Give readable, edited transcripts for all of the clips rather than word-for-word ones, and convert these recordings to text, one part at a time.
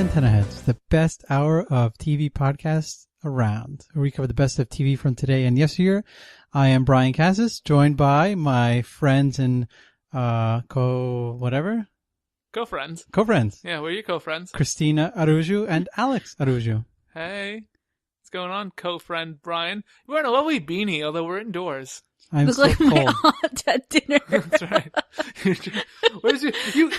Antenna Heads, the best hour of TV podcasts around. We cover the best of TV from today and yesteryear. I am Michael Casas, joined by my friends and co-friends. Co-friends. Yeah, we're your co-friends. Cristina Arujo and Alex Arujo. Hey, what's going on, co-friend Brayan? You're wearing a lovely beanie, although we're indoors. I'm Look so like cold. my aunt at dinner. That's right. What is you?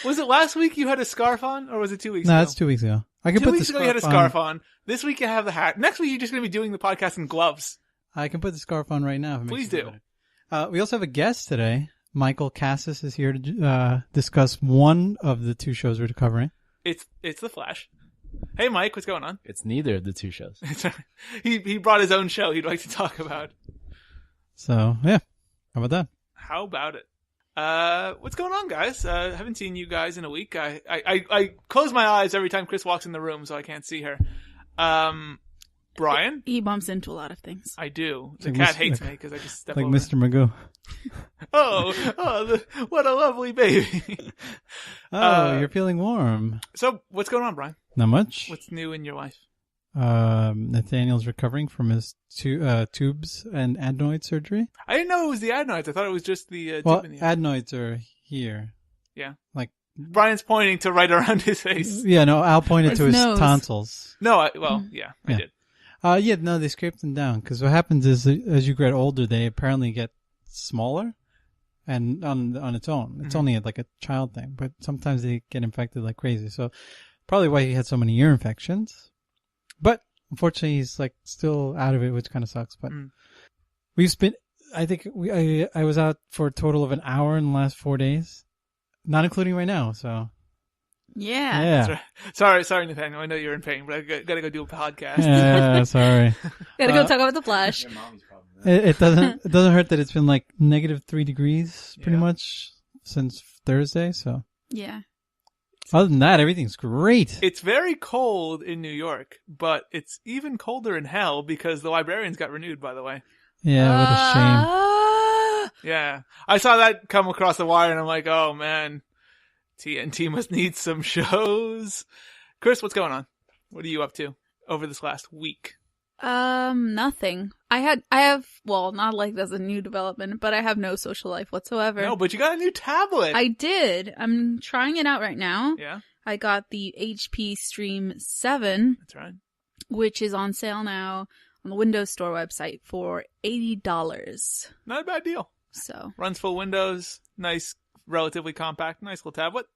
Was it last week you had a scarf on, or was it 2 weeks ago? No, that's 2 weeks ago. I can 2 put weeks the ago you had a scarf on. This week you have the hat. Next week you're just going to be doing the podcast in gloves. I can put the scarf on right now. If it makes Please you feel do. better. We also have a guest today. Michael Casas is here to discuss one of the two shows we're covering. It's the Flash. Hey, Mike, what's going on? It's neither of the two shows. He brought his own show he'd like to talk about. So, yeah. How about that? How about it? What's going on, guys? Haven't seen you guys in a week. I close my eyes every time Cris walks in the room, so I can't see her. Brian? He bumps into a lot of things. I do. The like cat Mr. hates me because I just step Like over. Mr. Magoo. What a lovely baby. You're feeling warm. So, what's going on, Brian? Not much. What's new in your life? Nathaniel's recovering from his tubes and adenoid surgery. I didn't know it was the adenoids. I thought it was just the Well, tube in the adenoids are here. Yeah. Like, Brian's pointing to right around his face. yeah, no, Al pointed to his nose. tonsils. No, I did. Yeah, no, they scraped them down because what happens is as you get older, they apparently get smaller, and on its own, it's only like a child thing, but sometimes they get infected like crazy. So probably why he had so many ear infections. But unfortunately, he's like still out of it, which kind of sucks. But we've spent, I think I was out for a total of an hour in the last 4 days, not including right now. So. Yeah. Sorry, Nathaniel. I know you're in pain, but I gotta go do a podcast. Yeah, sorry. Gotta go talk about the Flash. It doesn't hurt that it's been like -3 degrees pretty Yeah. much since Thursday. So Yeah. other than that, everything's great. It's very cold in New York, but it's even colder in hell because the librarians got renewed, by the way. Yeah, what a shame. Yeah. I saw that come across the wire and I'm like, oh man, TNT must need some shows. Cris, what's going on? What are you up to over this last week? Nothing. I have, well, not like that's a new development, but I have no social life whatsoever. No, but you got a new tablet. I did. I'm trying it out right now. Yeah, I got the HP Stream 7, that's right. which is on sale now on the Windows Store website for $80. Not a bad deal. So. Runs full Windows. Nice, relatively compact, nice little tablet.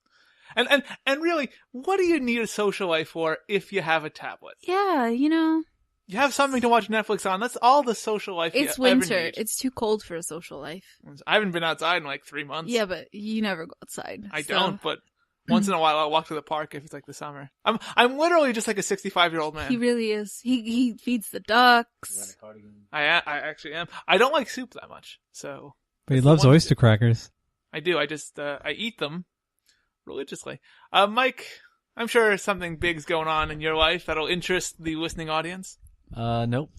And really, what do you need a social life for if you have a tablet? Yeah, You have something to watch Netflix on. That's all the social life it's you ever winter. need. It's too cold for a social life. I haven't been outside in like 3 months. Yeah, but you never go outside. I so. don't, but once in a while I'll walk to the park if it's like the summer. I'm literally just like a 65-year-old man. He really is. He feeds the ducks. I actually am. I don't like soup that much, so. But he that's the loves one- oyster crackers. I do. I just I eat them religiously. Mike, I'm sure something big's going on in your life that'll interest the listening audience. Nope.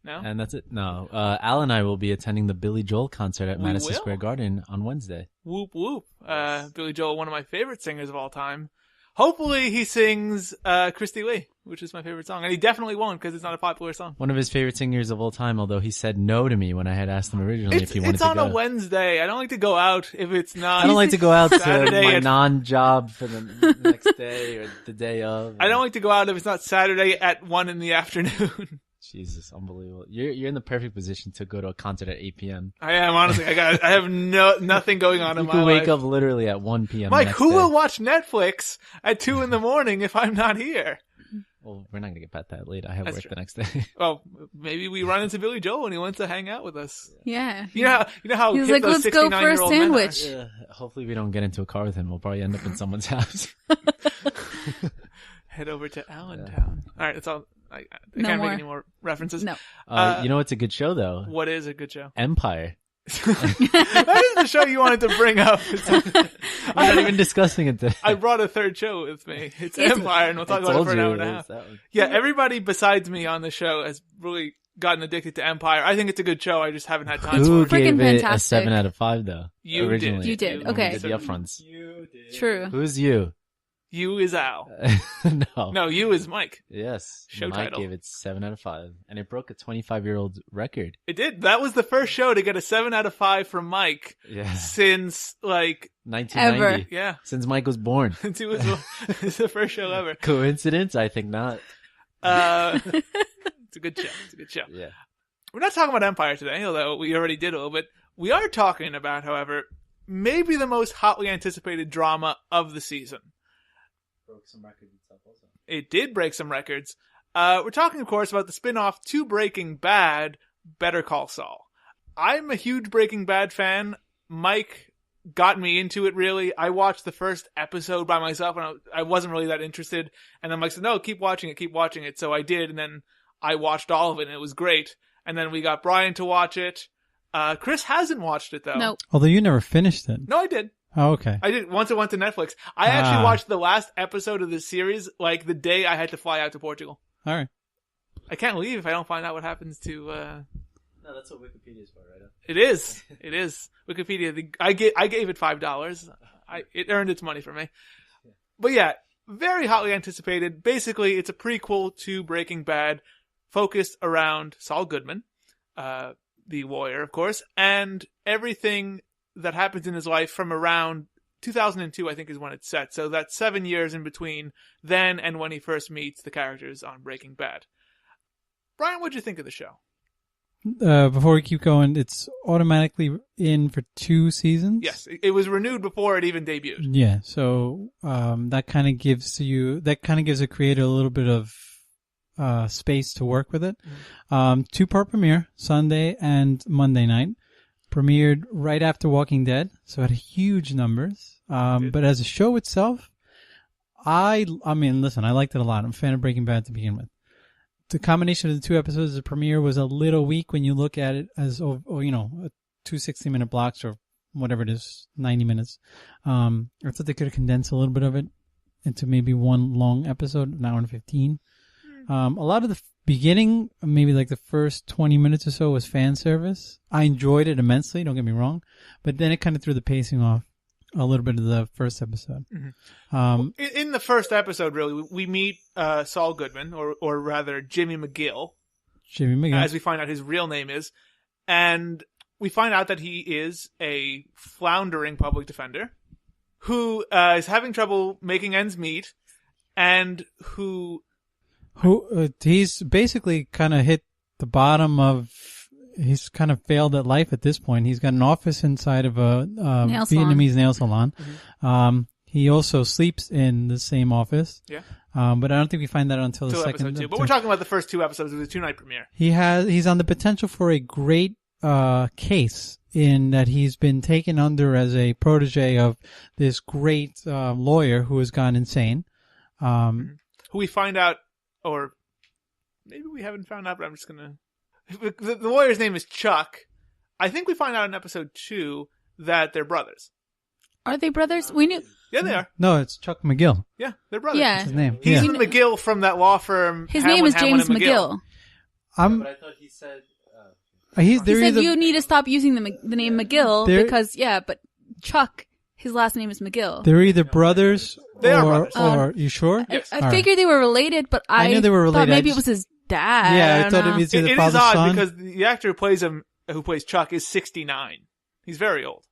No? And that's it. No. Al and I will be attending the Billy Joel concert at We Madison will? Square Garden on Wednesday. Whoop whoop. Billy Joel, one of my favorite singers of all time. Hopefully he sings Christy Lee, which is my favorite song. And he definitely won't because it's not a popular song. One of his favorite singers of all time, although he said no to me when I had asked him originally if he wanted It's to on go. a Wednesday. I don't like to go out if it's not. I don't like to go out to Saturday my at- non-job for the next day or the day of. I don't like to go out if it's not Saturday at 1 in the afternoon. Jesus, unbelievable. You're in the perfect position to go to a concert at 8 p.m. I am, honestly. I have nothing going on in You my can wake life. up literally at 1 p.m. Mike, the next who day. will watch Netflix at 2 in the morning if I'm not here? Well, we're not going to get back that late. I have That's work true. the next day. Well, maybe we run into Billy Joel and he wants to hang out with us. Yeah. You know how He was hip like, those "Let's go for a 69-year-old men are. sandwich." Hopefully we don't get into a car with him. We'll probably end up in someone's house. Head over to Allentown. All right, that's all. I No can't more. make any more references. No. You know what's a good show, though? What is a good show? Empire. That is the show you wanted to bring up. We're not even discussing it today. I brought a third show with me. It's Empire, and we'll talk I about it told for an you hour it and a was half. that one. Yeah, everybody besides me on the show has really gotten addicted to Empire. I think it's a good show. I just haven't had time Who for it. Freaking gave it a fantastic. 7 out of 5, though? You did. originally. You did, when we okay. did the upfronts. You did. True. Who's you? You is Al. No. No, you is Mike. Yes. Show Mike title. gave it 7 out of 5. And it broke a 25-year-old record. It did. That was the first show to get a 7 out of 5 from Mike Yeah. since, like, 1990. Ever. yeah. Since Mike was born. Since it was it's the first show ever. Coincidence? I think not. It's a good show. It's a good show. Yeah. We're not talking about Empire today, although we already did a little bit. We are talking about, however, maybe the most hotly anticipated drama of the season. Broke some records itself also. It did break some records. We're talking, of course, about the spin-off to Breaking Bad, Better Call Saul. I'm a huge Breaking Bad fan. Mike got me into it, really. I watched the first episode by myself, and I wasn't really that interested. And then Mike said, no, keep watching it. So I did, and then I watched all of it, and it was great. And then we got Brayan to watch it. Cris hasn't watched it, though. Nope. Although you never finished it. No, I did. Oh, okay. I did once it went to Netflix. I actually watched the last episode of this series like the day I had to fly out to Portugal. All right. I can't leave if I don't find out what happens to. No, that's what Wikipedia's for, right? It is. It is. Wikipedia. I gave it $5. It earned its money for me. But yeah, very hotly anticipated. Basically, it's a prequel to Breaking Bad, focused around Saul Goodman, the lawyer, of course, and everything that happens in his life from around 2002, I think, is when it's set. So that's 7 years in between then and when he first meets the characters on Breaking Bad. Brayan, what'd you think of the show? Before we keep going, it's automatically in for 2 seasons. Yes, it was renewed before it even debuted. Yeah, so that kind of gives the creator a little bit of space to work with it. 2-part premiere, Sunday and Monday night. Premiered right after Walking Dead, so it had huge numbers. But as a show itself, I mean, listen, I liked it a lot. I'm a fan of Breaking Bad to begin with. The combination of the 2 episodes, the premiere was a little weak when you look at it as, 2 60-minute blocks or whatever it is, 90 minutes. I thought they could have condensed a little bit of it into maybe one long episode, an hour and 15. A lot of the beginning, maybe like the first 20 minutes or so, was fan service. I enjoyed it immensely, don't get me wrong, but then it kind of threw the pacing off a little bit of the first episode. Mm-hmm. In the first episode, really, we meet Saul Goodman, or rather Jimmy McGill, as we find out his real name is, and we find out that he is a floundering public defender who is having trouble making ends meet, and who he's basically kind of hit the bottom of. He's kind of failed at life at this point. He's got an office inside of a Vietnamese nail salon. Mm-hmm. He also sleeps in the same office. Yeah. But I don't think we find that until the second episode 2. But we're talking about the first 2 episodes of the 2-night premiere. He's on the potential for a great case in that he's been taken under as a protege of this great lawyer who has gone insane. Who we find out, or maybe we haven't found out, but I'm just going to... The lawyer's name is Chuck. I think we find out in episode 2 that they're brothers. Are they brothers? We knew. Yeah, they are. No, it's Chuck McGill. Yeah, they're brothers. Yeah. That's his name. He's the McGill from that law firm. His name is James McGill. But I thought he said... He said you need to stop using the name McGill because, but Chuck, his last name is McGill. They're either brothers they are brothers. Or you sure? Yes. I figured they were related, but I knew they were related. thought maybe it was his dad. Yeah, I thought it was either father's odd son. Because the actor who plays Chuck is 69. He's very old.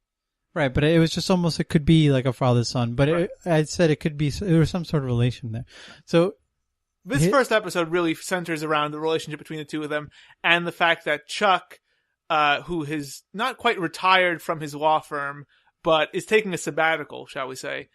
Right, but it was just almost, it could be like a father's son, but right. I said it could be, there was some sort of relation there. So this first episode really centers around the relationship between the two of them and the fact that Chuck, who has not quite retired from his law firm, but is taking a sabbatical, shall we say.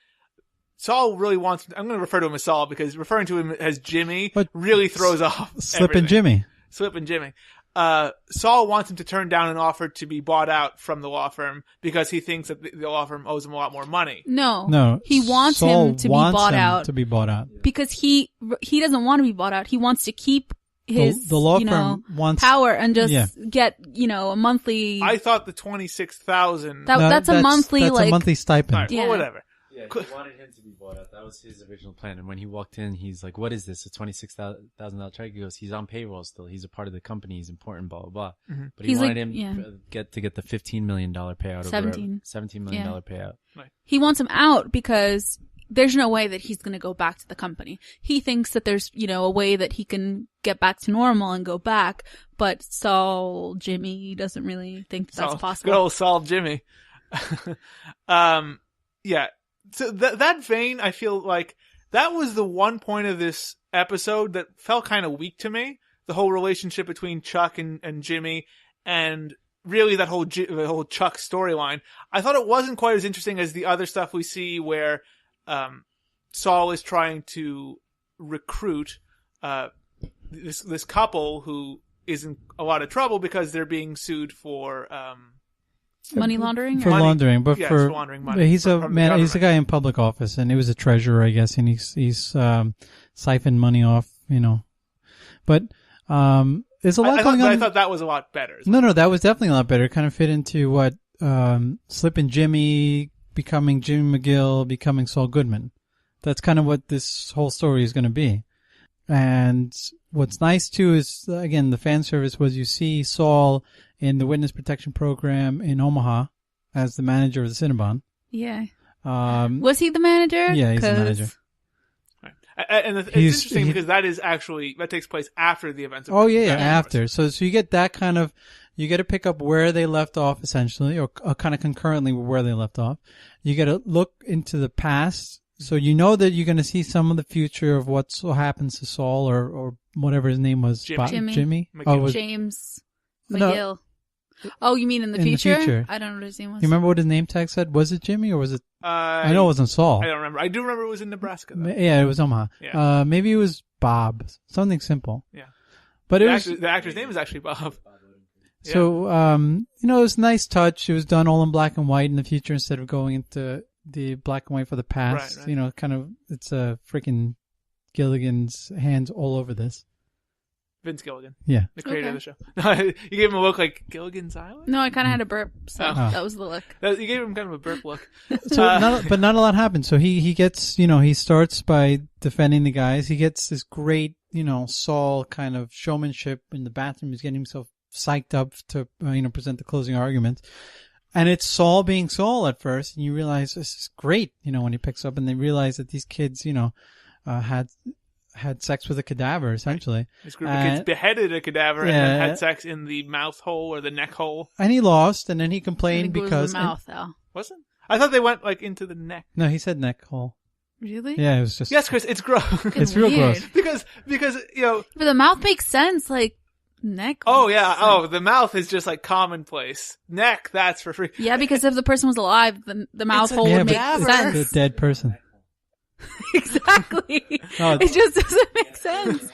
Saul really wants, I'm going to refer to him as Saul because referring to him as Jimmy really throws off Slippin' Jimmy. Slippin' Jimmy. Saul wants him to turn down an offer to be bought out from the law firm because he thinks that the law firm owes him a lot more money. No. He wants Saul him to wants be bought him out. to be bought out. Because he doesn't want to be bought out. He wants to keep his the law firm wants power and just get, a monthly. I thought the $26,000. That's a monthly that's a monthly stipend. Right, well, whatever. Yeah, he wanted him to be bought out. That was his original plan. And when he walked in, he's like, what is this? A $26,000 check? He goes, he's on payroll still. He's a part of the company. He's important, blah, blah, blah. Mm-hmm. But he wanted him to get the $15 million payout. $17 million payout. He wants him out because there's no way that he's going to go back to the company. He thinks that there's, a way that he can get back to normal and go back, but Saul, Jimmy doesn't really think that's possible. Good old Saul Jimmy. Yeah. So that vein, I feel like that was the one point of this episode that felt kind of weak to me. The whole relationship between Chuck and Jimmy, and really that whole Chuck storyline. I thought it wasn't quite as interesting as the other stuff we see where Saul is trying to recruit this couple who is in a lot of trouble because they're being sued for money laundering. For laundering, but for laundering money. He's a man. He's a guy in public office, and he was a treasurer, I guess, and he's siphoned money off, But there's a lot going on. But I thought that was a lot better. No, that was definitely a lot better. It kind of fit into what Slippin' Jimmy becoming Jimmy McGill, becoming Saul Goodman. That's kind of what this whole story is going to be. And what's nice too is, again, the fan service was you see Saul in the witness protection program in Omaha as the manager of the Cinnabon. Yeah. Was he the manager? Yeah, he's the manager. And it's interesting because that takes place after the events. After. So you get that kind of, you get to pick up where they left off essentially, or kind of concurrently where they left off. You get to look into the past, so you know that you're going to see some of the future of what happens to Saul or whatever his name was. Jimmy. James McGill. No. Oh, you mean in the future? The future. I don't know what his name was. You remember what his name tag said? Was it Jimmy or was it? I know it wasn't Saul. I don't remember. I do remember it was in Nebraska, though. Yeah, it was Omaha. Yeah. Maybe it was Bob. Something simple. Yeah. But the actor's name is actually Bob. So, it was a nice touch. It was done all in black and white in the future instead of going into the black and white for the past. Right. Kind of, it's a freaking Gilligan's hands all over this. Vince Gilligan. Yeah. The creator of the show. You gave him a look like Gilligan's Island? No, I kind of had a burp, so that was the look. You gave him kind of a burp look. But not a lot happenens. So he gets, he starts by defending the guys. He gets this great, Saul kind of showmanship in the bathroom. He's getting himself psyched up to, present the closing argument. And it's Saul being Saul at first. And you realize this is great, when he picks up and they realize that these kids, had sex with a cadaver, essentially. This group of kids beheaded a cadaver and then had sex in the mouth hole or the neck hole. And he lost, and then he complained because... It was the mouth, though. Was it? I thought they went, into the neck. No, he said neck hole. Really? Yeah, it was just... Yes, Cris, it's gross. It's real gross. Because, But the mouth makes sense, neck. Oh, yeah. Oh, the mouth is just, commonplace. Neck, that's for free. Yeah, because if the person was alive, the mouth hole would make sense. The dead person. Exactly. It just doesn't make sense.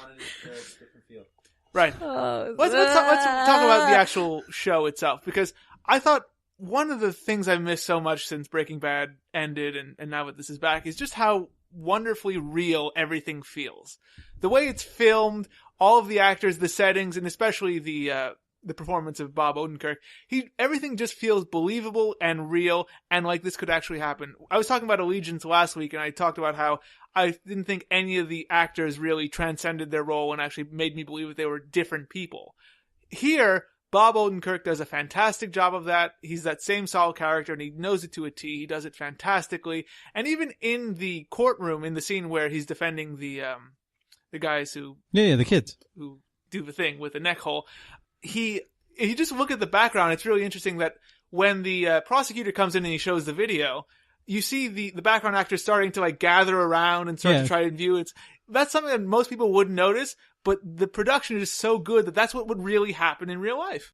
Right. Let's talk about the actual show itself, because I thought one of the things I missed so much since Breaking Bad ended and now that this is back is just how wonderfully real everything feels. The way it's filmed, all of the actors, the settings, and especially the performance of Bob Odenkirk, everything just feels believable and real, and like this could actually happen. I was talking about Allegiance last week, and I talked about how I didn't think any of the actors really transcended their role and actually made me believe that they were different people. Here, Bob Odenkirk does a fantastic job of that. He's that same Saul character, and he knows it to a T. He does it fantastically. And even in the courtroom, in the scene where he's defending the guys who... Yeah, the kids. Who do the thing with the neck hole... If you just look at the background, it's really interesting that when the prosecutor comes in and he shows the video, you see the background actors starting to gather around and start to try and view it. That's something that most people wouldn't notice, but the production is so good that that's what would really happen in real life.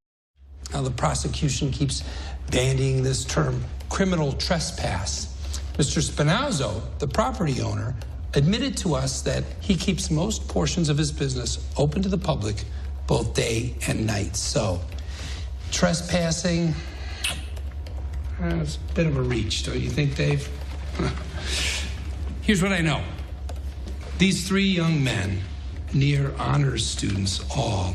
Now the prosecution keeps bandying this term, criminal trespass. Mr. Spinazzo, the property owner, admitted to us that he keeps most portions of his business open to the public both day and night. So, trespassing, it's a bit of a reach, don't you think, Dave? Here's what I know. These three young men, near honors students all,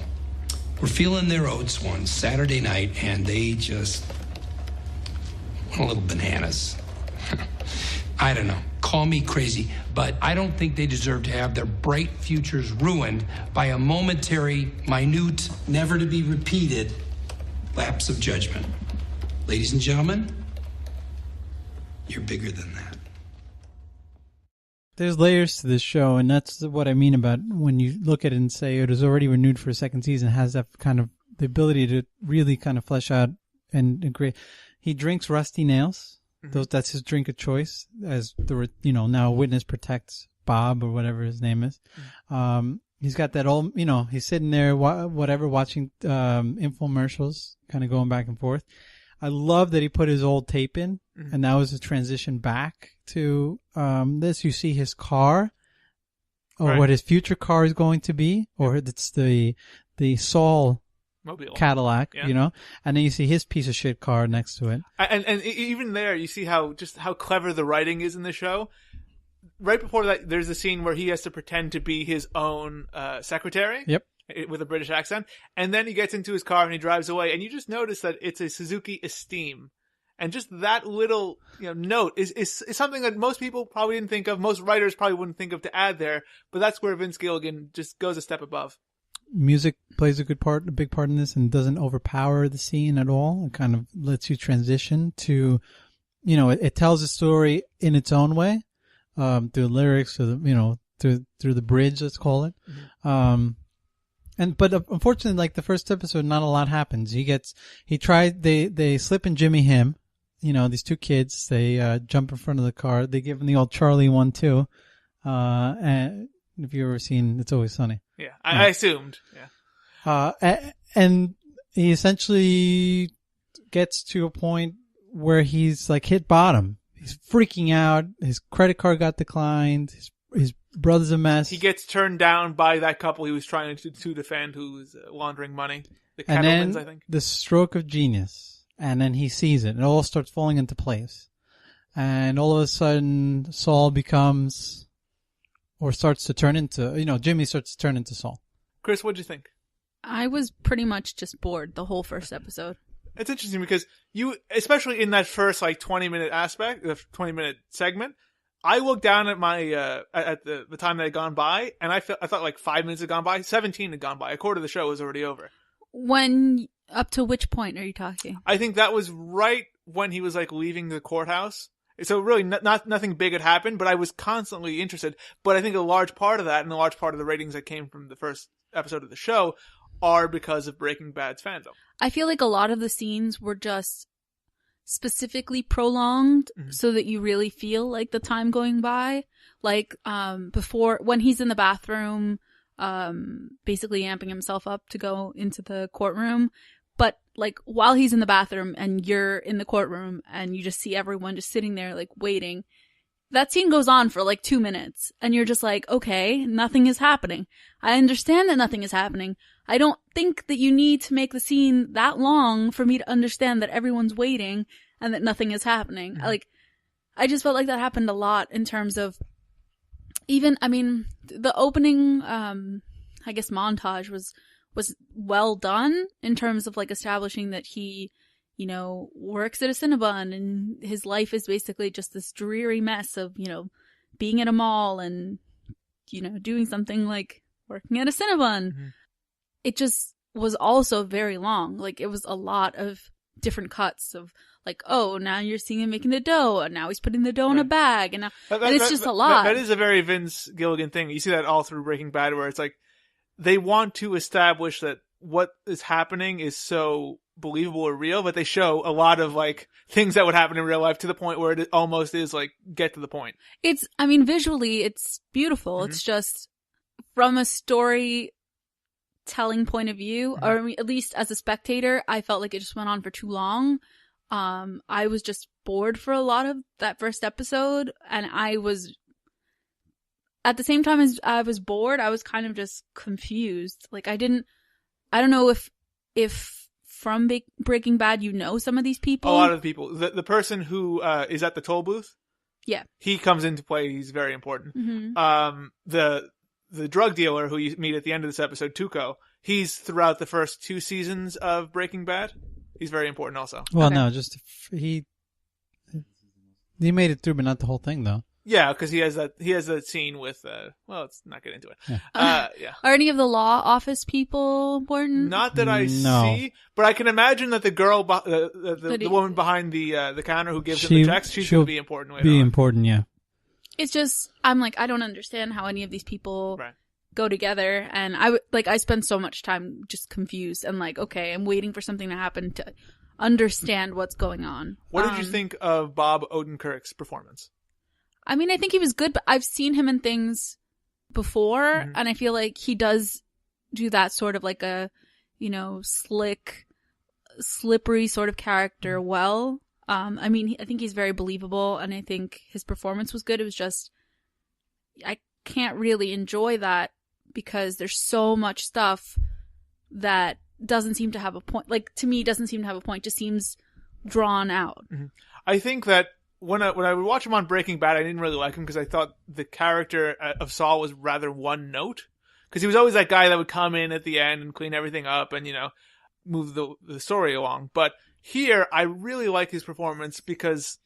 were feeling their oats one Saturday night, and they just went a little bananas. I don't know. Call me crazy, but I don't think they deserve to have their bright futures ruined by a momentary, minute, never to be repeated lapse of judgment. Ladies and gentlemen, you're bigger than that. there's layers to this show, and that's what I mean about when you look at it and say it is already renewed for a second season. It has that kind of the ability to really kind of flesh out and create. He drinks rusty nails. That's his drink of choice, as the now witness protects Bob or whatever his name is. He's got that old, he's sitting there watching infomercials, kind of going back and forth. I love that he put his old tape in, and that was a transition back to this. You see his car, or what his future car is going to be, or it's the Saul Mobile Cadillac, and then you see his piece of shit car next to it. And even there, you see how clever the writing is in the show. Right before that, there's a scene where he has to pretend to be his own secretary. Yep. With a British accent. And then he gets into his car and he drives away. And you just notice that it's a Suzuki Esteem. And just that little note is something that most people probably didn't think of. Most writers probably wouldn't think of to add there. But that's where Vince Gilligan just goes a step above. Music plays a big part in this, and doesn't overpower the scene at all. It kind of lets you transition to, it tells a story in its own way, through the lyrics, or through the bridge, let's call it. But unfortunately, like the first episode, not a lot happens. They slip and Jimmy him, these two kids, they jump in front of the car. They give him the old Charlie 1-2. And if you've ever seen It's Always Sunny. Yeah, I assumed. Yeah. And he essentially gets to a point where he's like hit bottom. He's freaking out. His credit card got declined. His brother's a mess. He gets turned down by that couple he was trying to defend, who was laundering money. The and Kettlemans, then I think. The stroke of genius. And then he sees it. It all starts falling into place. And all of a sudden, Saul becomes, or starts to turn into, Jimmy starts to turn into Saul. Cris, what'd you think? I was pretty much just bored the whole first episode. It's interesting because especially in that first 20-minute aspect, the 20-minute segment, I looked down at my at the time that had gone by, and I thought like 5 minutes had gone by, 17 had gone by, a quarter of the show was already over. Up to which point are you talking? I think that was right when he was leaving the courthouse. So really, nothing big had happened, but I was constantly interested. But I think a large part of that, and a large part of the ratings that came from the first episode of the show, are because of Breaking Bad's fandom. I feel like a lot of the scenes were just specifically prolonged so that you really feel like the time going by. Before, when he's in the bathroom, basically amping himself up to go into the courtroom. But while he's in the bathroom and you're in the courtroom and you just see everyone just sitting there waiting, that scene goes on for 2 minutes and you're just okay, nothing is happening. I understand that nothing is happening. I don't think that you need to make the scene that long for me to understand that everyone's waiting and that nothing is happening. I just felt like that happened a lot in terms of the opening, I guess montage was well done in terms of establishing that he, works at a Cinnabon and his life is basically just this dreary mess of, being at a mall and, doing something like working at a Cinnabon. Mm-hmm. It just was also very long. It was a lot of different cuts of now you're seeing him making the dough and now he's putting the dough in a bag and it's just a lot. That is a very Vince Gilligan thing. You see that all through Breaking Bad where it's they want to establish that what is happening is so believable or real, but they show a lot of things that would happen in real life to the point where it almost is get to the point. Visually it's beautiful. Mm-hmm. It's just from a storytelling point of view, or at least as a spectator, I felt like it just went on for too long. I was just bored for a lot of that first episode, and I was, at the same time as I was bored, I was kind of just confused. I don't know if from Breaking Bad some of these people. A lot of the people. The person who is at the toll booth. Yeah. He comes into play. He's very important. Mm-hmm. The drug dealer who you meet at the end of this episode, Tuco, he's throughout the first 2 seasons of Breaking Bad. He's very important also. Well, okay. No, just he made it through, but not the whole thing, though. Yeah, because he has that scene with let's not get into it. Yeah. Are any of the law office people important? Not that I see, but I can imagine that the girl, the woman behind the counter who gives him the checks, she's going to be important. Important, yeah. It's just, I'm like, I don't understand how any of these people go together. And I spend so much time just confused and like, okay, I'm waiting for something to happen to understand what's going on. What did you think of Bob Odenkirk's performance? I mean, I think he was good, but I've seen him in things before, and I feel like he does do that sort of like a, slick, slippery sort of character well. I mean, I think he's very believable, and I think his performance was good. It was just, I can't really enjoy that because there's so much stuff that doesn't seem to have a point. Like, to me, doesn't seem to have a point. Just seems drawn out. I think that when I would watch him on Breaking Bad, I didn't really like him because I thought the character of Saul was rather one note. Because he was always that guy that would come in at the end and clean everything up and, move the story along. But here, I really like his performance because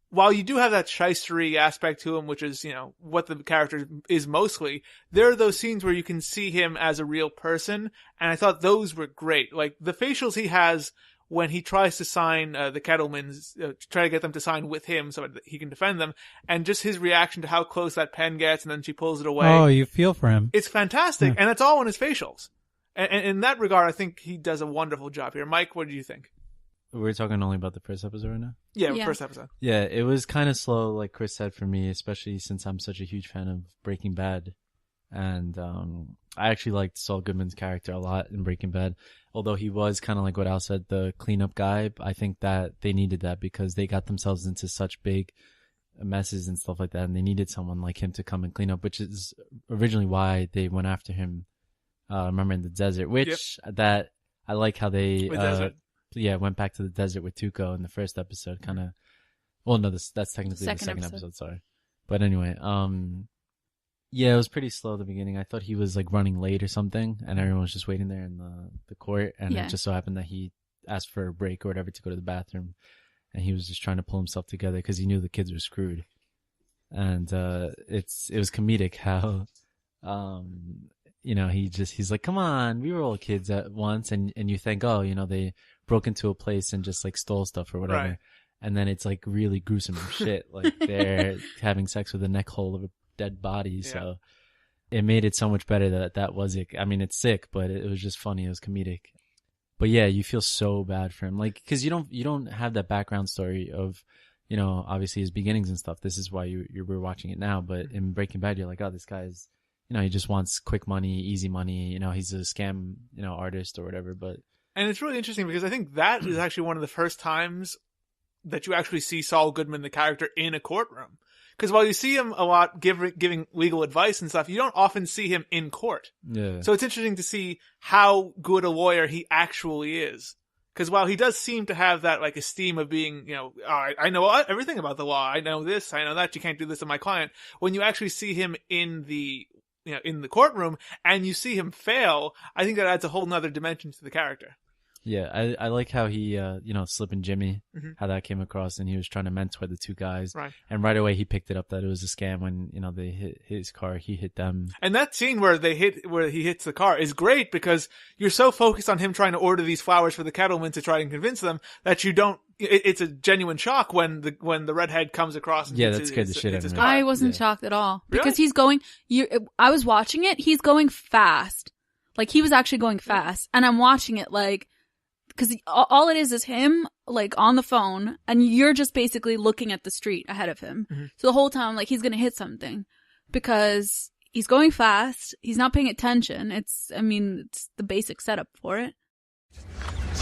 while you do have that shystery aspect to him, which is, what the character is mostly, there are those scenes where you can see him as a real person. And I thought those were great. Like the facials he has when he tries to sign the Kettlemans, try to get them to sign with him so that he can defend them, and just his reaction to how close that pen gets, and then she pulls it away. Oh, you feel for him. It's fantastic, and it's all in his facials. And in that regard, I think he does a wonderful job here. Mike, what do you think? We're talking only about the first episode right now? Yeah, first episode. Yeah, it was kind of slow, like Cris said, for me, especially since I'm such a huge fan of Breaking Bad. And I actually liked Saul Goodman's character a lot in Breaking Bad. Although he was kind of like what Al said, the cleanup guy. I think that they needed that because they got themselves into such big messes and stuff like that. And they needed someone like him to come and clean up, which is originally why they went after him, remember, in the desert, which that I like how they went back to the desert with Tuco in the first episode. Kind of, well, no, that's technically the second episode. Sorry. But anyway, yeah, it was pretty slow at the beginning. I thought he was like running late or something, and everyone was just waiting there in the court. And it just so happened that he asked for a break or whatever to go to the bathroom, and he was just trying to pull himself together because he knew the kids were screwed. And it was comedic how, he's like, "Come on, we were all kids at once," and you think, oh, they broke into a place and just like stole stuff or whatever, right. And then it's like really gruesome shit, like they're having sex with the neck hole of a dead body. So it made it so much better that was it. I mean, it's sick, but it was just funny. It was comedic. But yeah, you feel so bad for him, like, because you don't have that background story of, obviously his beginnings and stuff. This is why you were watching it now. But in Breaking Bad, you're like, oh, this guy's, he just wants quick money, easy money. He's a scam, artist or whatever. And it's really interesting because I think that is actually one of the first times that you actually see Saul Goodman, the character, in a courtroom. Because while you see him a lot giving legal advice and stuff, you don't often see him in court. Yeah. So it's interesting to see how good a lawyer he actually is. Because while he does seem to have that like esteem of being, I know everything about the law. I know this, I know that. You can't do this to my client. When you actually see him in the courtroom and you see him fail, I think that adds a whole nother dimension to the character. Yeah, I like how he, Slippin' Jimmy, how that came across, and he was trying to mentor the two guys. Right. And right away he picked it up that it was a scam when, they hit his car, he hit them. And that scene where he hits the car is great because you're so focused on him trying to order these flowers for the Kettleman to try and convince them that you don't, it's a genuine shock when the redhead comes across. And that scared the shit out of me. I wasn't shocked at all. Because he's going, I was watching it, he's going fast. Like, he was actually going fast. And I'm watching it like, because all it is him, like, on the phone, and you're just basically looking at the street ahead of him. Mm-hmm. So the whole time, like, he's going to hit something because he's going fast. He's not paying attention. It's the basic setup for it.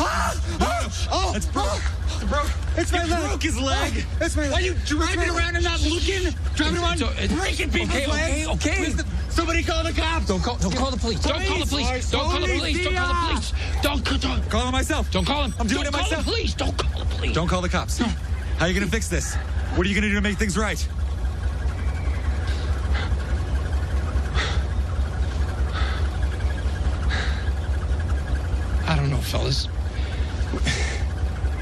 Oh, it's broke. It's broke. It's my leg. Broke his leg. It's my leg. Are you driving around and not looking? Driving around, breaking people's legs. Okay. Somebody call the cops. Don't call the police. Don't call the police. Don't call the police. Don't call the police. Don't call him myself. Don't call him. I'm doing it myself. Don't call the police. Don't call the cops. How are you gonna fix this? What are you gonna do to make things right? I don't know, fellas.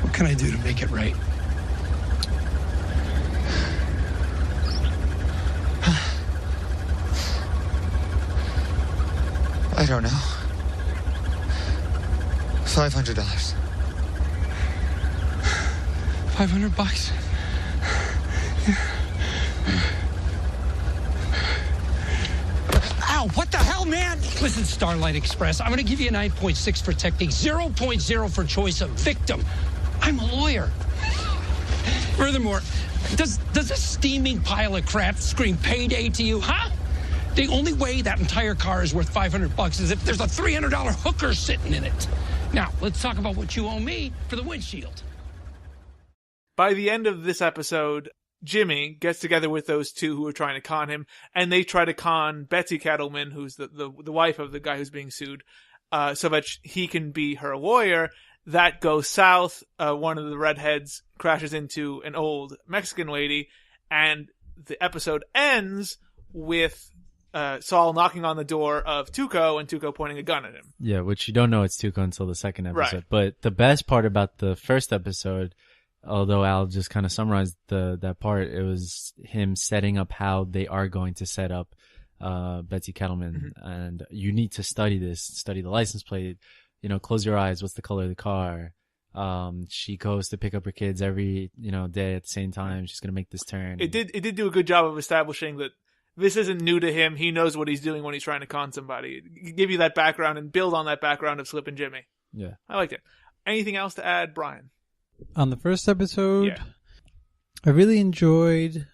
What can I do to make it right? I don't know. $500. $500? Ow, what the hell, man? Listen, Starlight Express, I'm going to give you a 9.6 for technique, 0.0 for choice of victim. I'm a lawyer. Furthermore, does a steaming pile of crap scream payday to you, huh? The only way that entire car is worth $500 is if there's a $300 hooker sitting in it. Now, let's talk about what you owe me for the windshield. By the end of this episode, Jimmy gets together with those two who are trying to con him, and they try to con Betsy Kettleman, who's the wife of the guy who's being sued, so that he can be her lawyer. That goes south. One of the redheads crashes into an old Mexican lady, and the episode ends with Saul knocking on the door of Tuco and Tuco pointing a gun at him. Yeah, which you don't know it's Tuco until the second episode. Right. But the best part about the first episode, although Al just kind of summarized that part, it was him setting up how they are going to set up Betsy Kettleman. Mm-hmm. And you need to study this, study the license plate, close your eyes, what's the color of the car. She goes to pick up her kids every, day at the same time. She's going to make this turn. It did do a good job of establishing that this isn't new to him. He knows what he's doing when he's trying to con somebody. Give you that background and build on that background of Slip and Jimmy. Yeah. I liked it. Anything else to add, Brian? On the first episode, I really enjoyed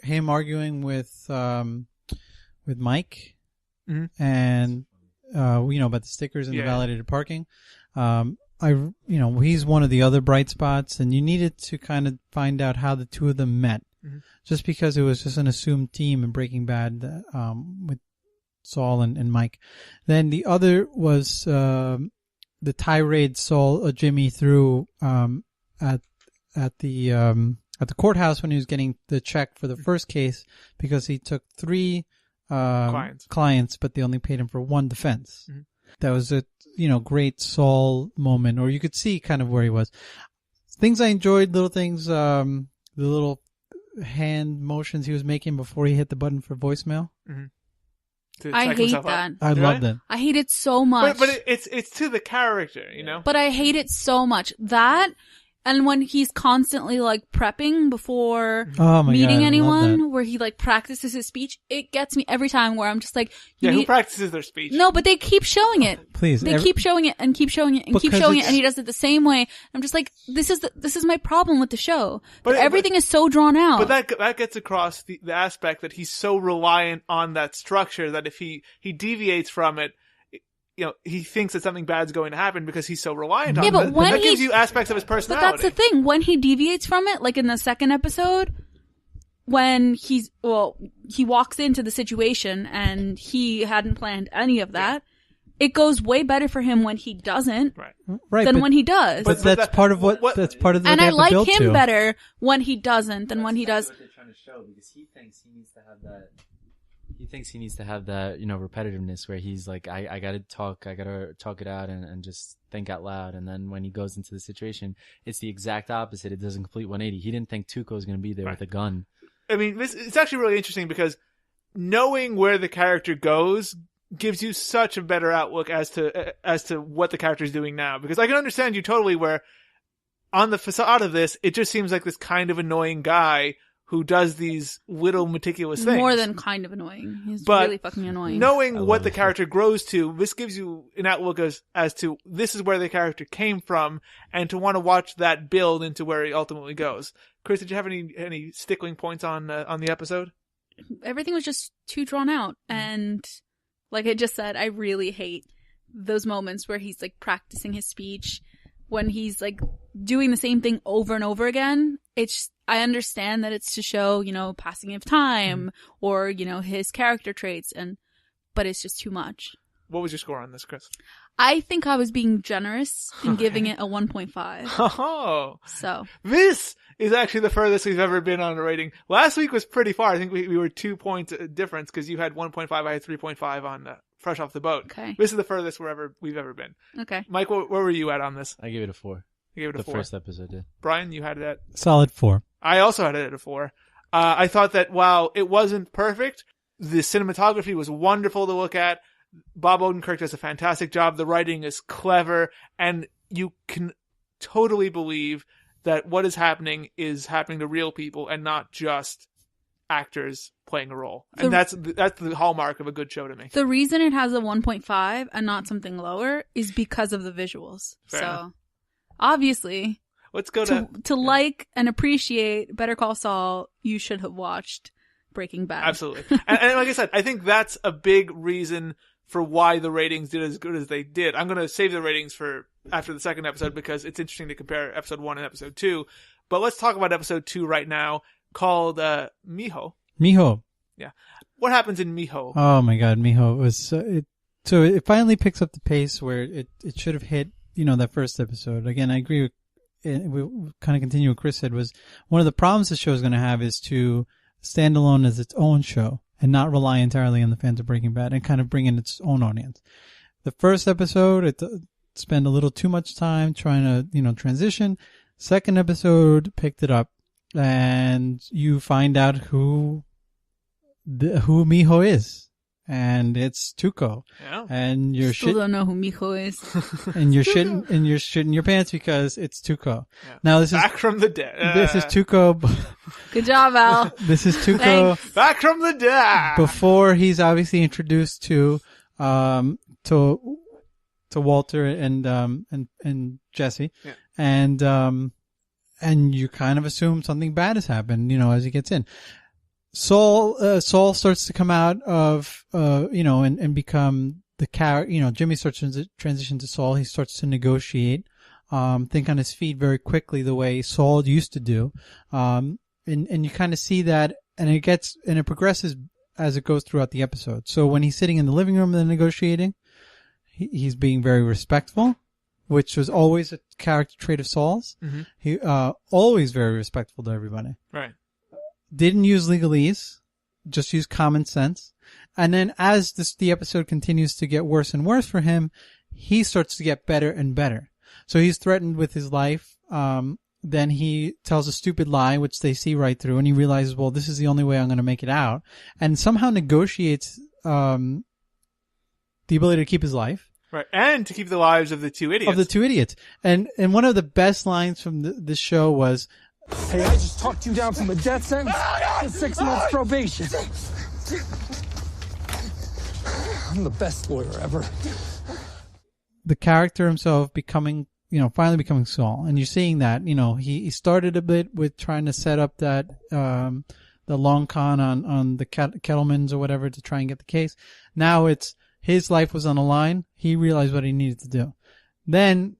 him arguing with Mike, mm-hmm. and about the stickers and the validated parking. He's one of the other bright spots, and you needed to kind of find out how the two of them met. Mm-hmm. Just because it was just an assumed team in Breaking Bad with Saul and Mike. Then the other was the tirade Jimmy threw at the courthouse when he was getting the check for the first case, because he took 3 clients, but they only paid him for 1 defense. Mm-hmm. That was a great Saul moment, or you could see kind of where he was. Things I enjoyed, little things, the little hand motions he was making before he hit the button for voicemail. Mm-hmm. I hate that. I love that. I hate it so much. But it's to the character, But I hate it so much. That, and when he's constantly prepping before meeting anyone, where he practices his speech, it gets me every time, where I'm just who practices their speech? No, but they keep showing it. Please. They keep showing it and keep showing it and keep showing it, and he does it the same way. I'm just this is my problem with the show. But everything is so drawn out. But that gets across the aspect that he's so reliant on that structure that if he deviates from it, he thinks that something bad's going to happen because he's so reliant on it. But that gives you aspects of his personality. But that's the thing. When he deviates from it, like in the second episode, when he walks into the situation and he hadn't planned any of that, it goes way better for him when he doesn't than when he does. But that's part of that's part of the. And I like him better when he doesn't than when he does. What they're trying to show, because he thinks he needs to have that. He thinks he needs to have that, repetitiveness where he's I gotta talk it out and just think out loud. And then when he goes into the situation, it's the exact opposite. It does a complete 180. He didn't think Tuco was going to be there with a gun. I mean, it's actually really interesting because knowing where the character goes gives you such a better outlook as to what the character is doing now. Because I can understand you totally where on the facade of this, it just seems like this kind of annoying guy who does these little meticulous things. More than kind of annoying. He's really fucking annoying. Knowing what the character grows to, this gives you an outlook as to this is where the character came from, and to want to watch that build into where he ultimately goes. Cris, did you have any stickling points on the episode? Everything was just too drawn out, and like I just said, I really hate those moments where he's practicing his speech, when he's doing the same thing over and over again. I understand that it's to show, passing of time or, his character traits, but it's just too much. What was your score on this, Cris? I think I was being generous in giving it a 1.5. Oh. So. This is actually the furthest we've ever been on a rating. Last week was pretty far. I think we were 2 points difference because you had 1.5, I had 3.5 on Fresh Off the Boat. Okay. This is the furthest we've ever been. Okay. Mike, where were you at on this? I gave it a 4. You gave it a 4. The first episode, yeah. Brian, you had it at? Solid 4. I also had it at a 4. I thought that while it wasn't perfect, the cinematography was wonderful to look at. Bob Odenkirk does a fantastic job. The writing is clever, and you can totally believe that what is happening to real people and not just actors playing a role. And that's the hallmark of a good show to me. The reason it has a 1.5 and not something lower is because of the visuals. Fair enough. Obviously, let's go to like and appreciate Better Call Saul, you should have watched Breaking Bad. Absolutely. and like I said, I think that's a big reason for why the ratings did as good as they did. I'm going to save the ratings for after the second episode because it's interesting to compare episode 1 and episode 2. But let's talk about episode 2 right now, called Mijo. Mijo. Yeah. What happens in Mijo? Oh my God, Mijo was so it finally picks up the pace where it should have hit, that first episode. Again, I agree with, we kind of continue what Cris said, was one of the problems the show is going to have is to stand alone as its own show and not rely entirely on the fans of Breaking Bad and kind of bring in its own audience. The first episode, it spent a little too much time trying to, transition. Second episode picked it up, and you find out who Mijo is, and it's Tuco. Yeah. And you're Still don't know who Mijo is. and you're shitting your pants because it's Tuco. Yeah. Now this is Back from the dead. This is Tuco. Good job, Al. This is Tuco. Thanks. Back from the dead. Before he's obviously introduced to Walter and Jesse. Yeah. And you kind of assume something bad has happened, as he gets in. Saul starts to come out of, and become the character, Jimmy starts to transition to Saul. He starts to negotiate, think on his feet very quickly the way Saul used to do. And you kind of see that, and it progresses as it goes throughout the episode. So when he's sitting in the living room and they're negotiating, he's being very respectful, which was always a character trait of Saul's. Mm-hmm. He, always very respectful to everybody. Right. Didn't use legalese, just used common sense. And then as the episode continues to get worse and worse for him, he starts to get better and better. So he's threatened with his life. Then he tells a stupid lie, which they see right through, and he realizes, well, this is the only way I'm going to make it out, and somehow negotiates the ability to keep his life. Right, and to keep the lives of the two idiots. And one of the best lines from this show was, "Hey, I just talked you down from a death sentence to 6 months probation. I'm the best lawyer ever." The character himself becoming, finally becoming Saul. And you're seeing that, he started a bit with trying to set up that, the long con on the Kettlemans or whatever to try and get the case. Now it's his life was on the line. He realized what he needed to do. Then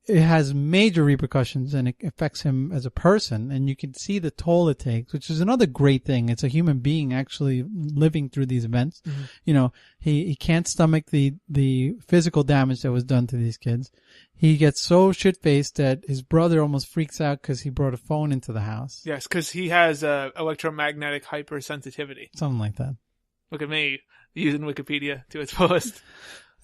it has major repercussions and it affects him as a person, and you can see the toll it takes, which is another great thing. It's a human being actually living through these events. Mm-hmm. He can't stomach the physical damage that was done to these kids. He gets so shit-faced that his brother almost freaks out because he brought a phone into the house. Yes, because he has electromagnetic hypersensitivity. Something like that. Look at me using Wikipedia to its fullest.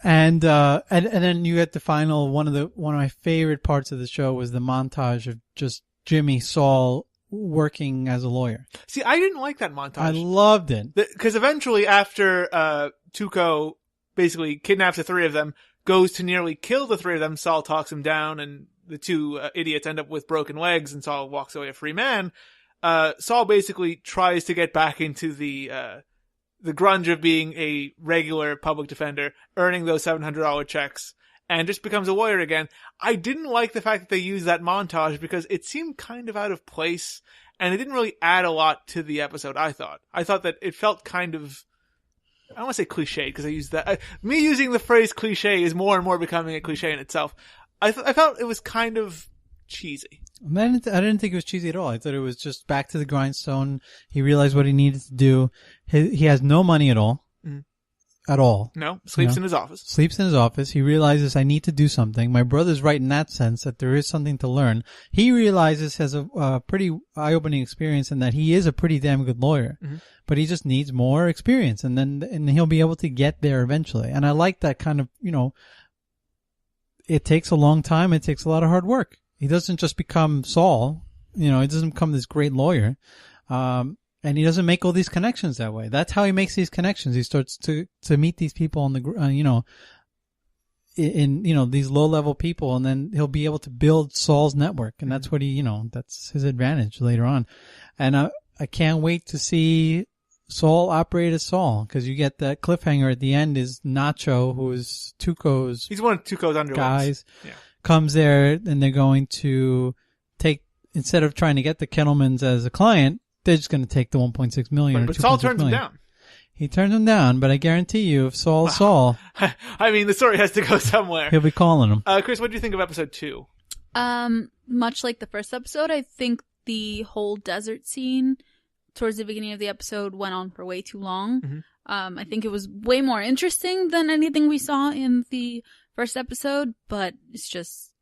And then you get the final one of my favorite parts of the show was the montage of just Jimmy Saul working as a lawyer. See, I didn't like that montage. I loved it. Because eventually after Tuco basically kidnaps the three of them, goes to nearly kill the three of them, Saul talks him down, and the two idiots end up with broken legs, and Saul walks away a free man. Saul basically tries to get back into the grunge of being a regular public defender, earning those $700 checks, and just becomes a lawyer again. I didn't like the fact that they used that montage because it seemed kind of out of place, and it didn't really add a lot to the episode, I thought. I thought that it felt kind of, I don't want to say cliche, because I used that. Me using the phrase cliche is more and more becoming a cliche in itself. I felt it was kind of cheesy. I didn't think it was cheesy at all. I thought it was just back to the grindstone. He realized what he needed to do. He has no money at all. Mm. At all. No. Sleeps in his office. Sleeps in his office. He realizes, I need to do something. My brother's right in that sense, that there is something to learn. He realizes, has a pretty eye-opening experience in that he is a pretty damn good lawyer. Mm-hmm. But he just needs more experience, and he'll be able to get there eventually. And I like that kind of, it takes a long time. It takes a lot of hard work. He doesn't just become Saul, he doesn't become this great lawyer. And he doesn't make all these connections that way. That's how he makes these connections. He starts to meet these people on the, these low level people, and then he'll be able to build Saul's network. And that's what that's his advantage later on. And I can't wait to see Saul operate as Saul, because you get that cliffhanger at the end is Nacho, who is Tuco's. He's one of Tuco's underlings. Guys. Yeah. Comes there and they're going to take, instead of trying to get the Kettlemans as a client, they're just going to take the 1.6 million. But Saul turns him down. He turns him down, but I guarantee you, if Saul's Saul, I mean, the story has to go somewhere. He'll be calling him. Cris, what do you think of episode 2? Much like the first episode, I think the whole desert scene towards the beginning of the episode went on for way too long. Mm-hmm. I think it was way more interesting than anything we saw in the first episode, but it's just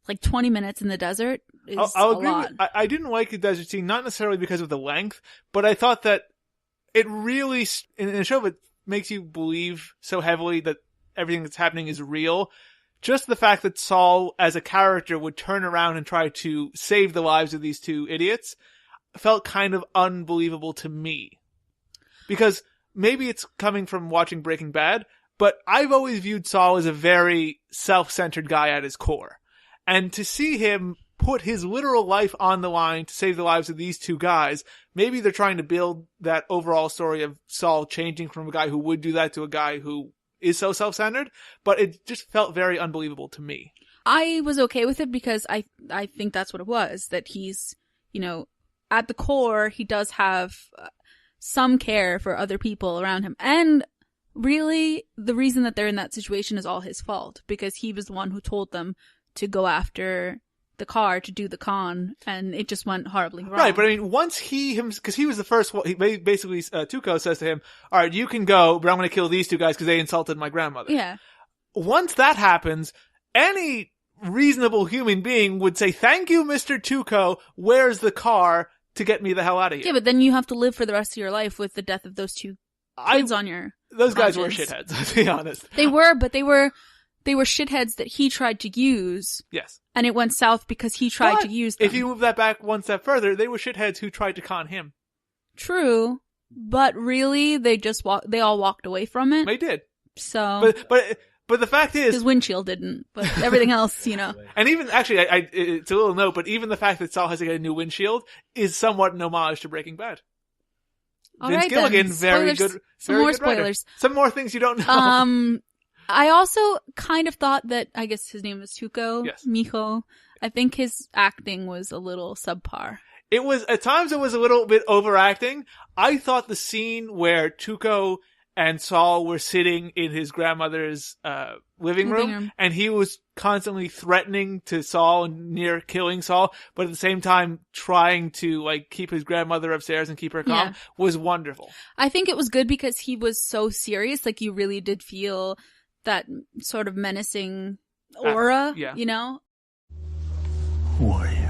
like 20 minutes in the desert is I'll a agree lot. I didn't like the desert scene, not necessarily because of the length, but I thought that it really, in a show that makes you believe so heavily that everything that's happening is real, just the fact that Saul as a character would turn around and try to save the lives of these two idiots felt kind of unbelievable to me. Because maybe it's coming from watching Breaking Bad, but I've always viewed Saul as a very self-centered guy at his core. And to see him put his literal life on the line to save the lives of these two guys, maybe they're trying to build that overall story of Saul changing from a guy who would do that to a guy who is so self-centered, but it just felt very unbelievable to me. I was okay with it because I think that's what it was, that he's, you know, at the core, he does have some care for other people around him. And really, the reason that they're in that situation is all his fault, because he was the one who told them to go after the car to do the con, and it just went horribly wrong. Right, but I mean, once because he was the first one, basically, Tuco says to him, all right, you can go, but I'm going to kill these two guys because they insulted my grandmother. Yeah. Once that happens, any reasonable human being would say, thank you, Mr. Tuco, where's the car to get me the hell out of here? Yeah, but then you have to live for the rest of your life with the death of those two kids on your Those guys conscience. were shitheads, let's be honest. They were, but they were shitheads that he tried to use. Yes. And it went south because he tried to use them. If you move that back one step further, they were shitheads who tried to con him. True. But really, they all walked away from it. They did. So. But the fact is, his windshield didn't, but everything else, you know. And even, actually, it's a little note, but even the fact that Saul has to get a new windshield is somewhat an homage to Breaking Bad. All Vince right, Gilligan, then. very Spoilers. good. Some more good writer. spoilers. Some more things you don't know. I also kind of thought that, I guess his name was Tuco. Yes. Mijo. I think his acting was a little subpar. It was, at times it was a little bit overacting. I thought the scene where Tuco and Saul were sitting in his grandmother's living room, and he was constantly threatening to Saul and near killing Saul, but at the same time trying to like keep his grandmother upstairs and keep her calm, was wonderful. I think it was good because he was so serious, like you really did feel that sort of menacing aura, you know? Who are you?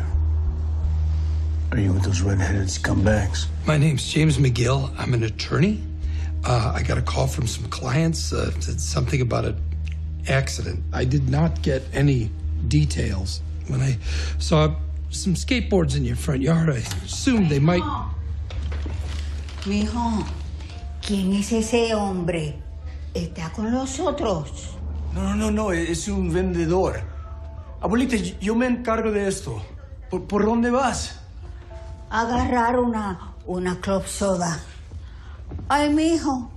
Are you with those red-headed scumbags? My name's James McGill. I'm an attorney. I got a call from some clients, something about an accident. I did not get any details. When I saw some skateboards in your front yard, I assumed they might... Mijo, ¿quién es ese hombre? ¿Está con los otros? No, es un vendedor. Abuelita, yo me encargo de esto. ¿Por dónde vas? Agarrar una club soda. Ay, mijo,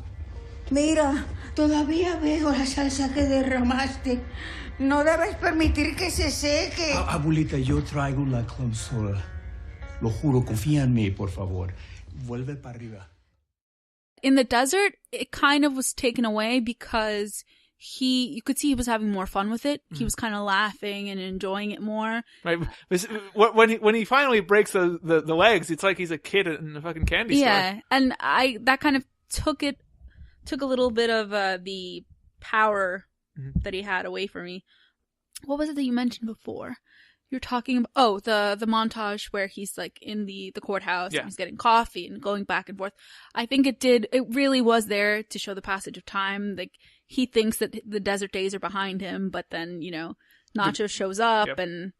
mira, todavía veo la salsa que derramaste. No debes permitir que se seque. Abuelita, yo traigo la club soda. Lo juro, confía en mí, por favor. Vuelve para arriba. In the desert, it kind of was taken away because you could see he was having more fun with it. He was kind of laughing and enjoying it more. Right. When he finally breaks the legs, it's like he's a kid in a fucking candy store. Yeah. And that kind of took a little bit of the power that he had away from me. What was it that you mentioned before? You're talking about, the montage where he's like in the courthouse and he's getting coffee and going back and forth. I think it really was there to show the passage of time. Like, he thinks that the desert days are behind him, but then, you know, Nacho shows up and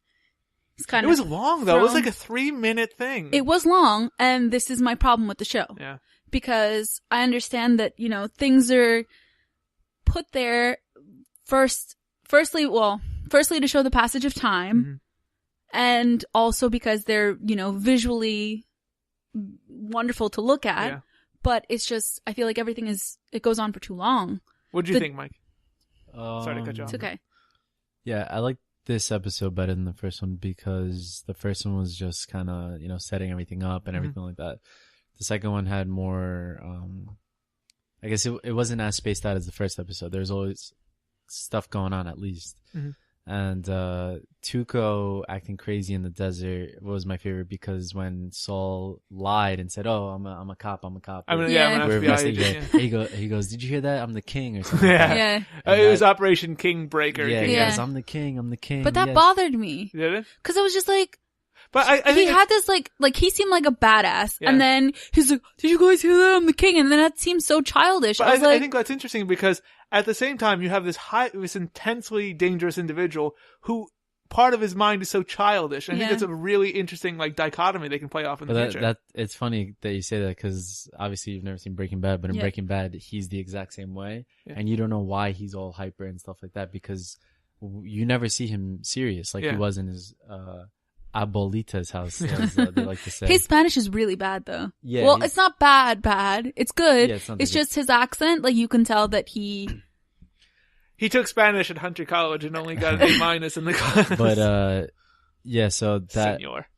he's kind of... It was long, though. It was like a 3-minute thing. It was long, and this is my problem with the show. Yeah. Because I understand that, you know, things are put there firstly to show the passage of time, and also because they're, you know, visually wonderful to look at, but it's just, I feel like it goes on for too long. What did you think, Mike? Sorry to cut you off. It's okay. Yeah, I like this episode better than the first one because the first one was just kind of, setting everything up and everything like that. The second one had more, I guess it wasn't as spaced out as the first episode. There's always stuff going on at least. Mm-hmm. And Tuco acting crazy in the desert was my favorite because when Saul lied and said, "Oh, I'm a cop. I'm an FBI agent." He goes, "Did you hear that? I'm the king," or something. It was Operation King Breaker. Yeah, he goes, "I'm the king. I'm the king." But that bothered me. Did it? Because I was just like. But I he think had this like he seemed like a badass, and then he's like, "Did you guys hear that? I'm the king," and then that seemed so childish. But I think that's interesting because at the same time you have this intensely dangerous individual who part of his mind is so childish. I think that's a really interesting like dichotomy they can play off in the future. It's funny that you say that because obviously you've never seen Breaking Bad, but in Breaking Bad he's the exact same way, and you don't know why he's all hyper and stuff like that because you never see him serious like he was in his abuelita's house, as they like to say. His Spanish is really bad, though. Yeah. Well, it's not bad. It's good. Yeah, it's just his accent. Like, you can tell that he took Spanish at Hunter College and only got an A- in the class. But, so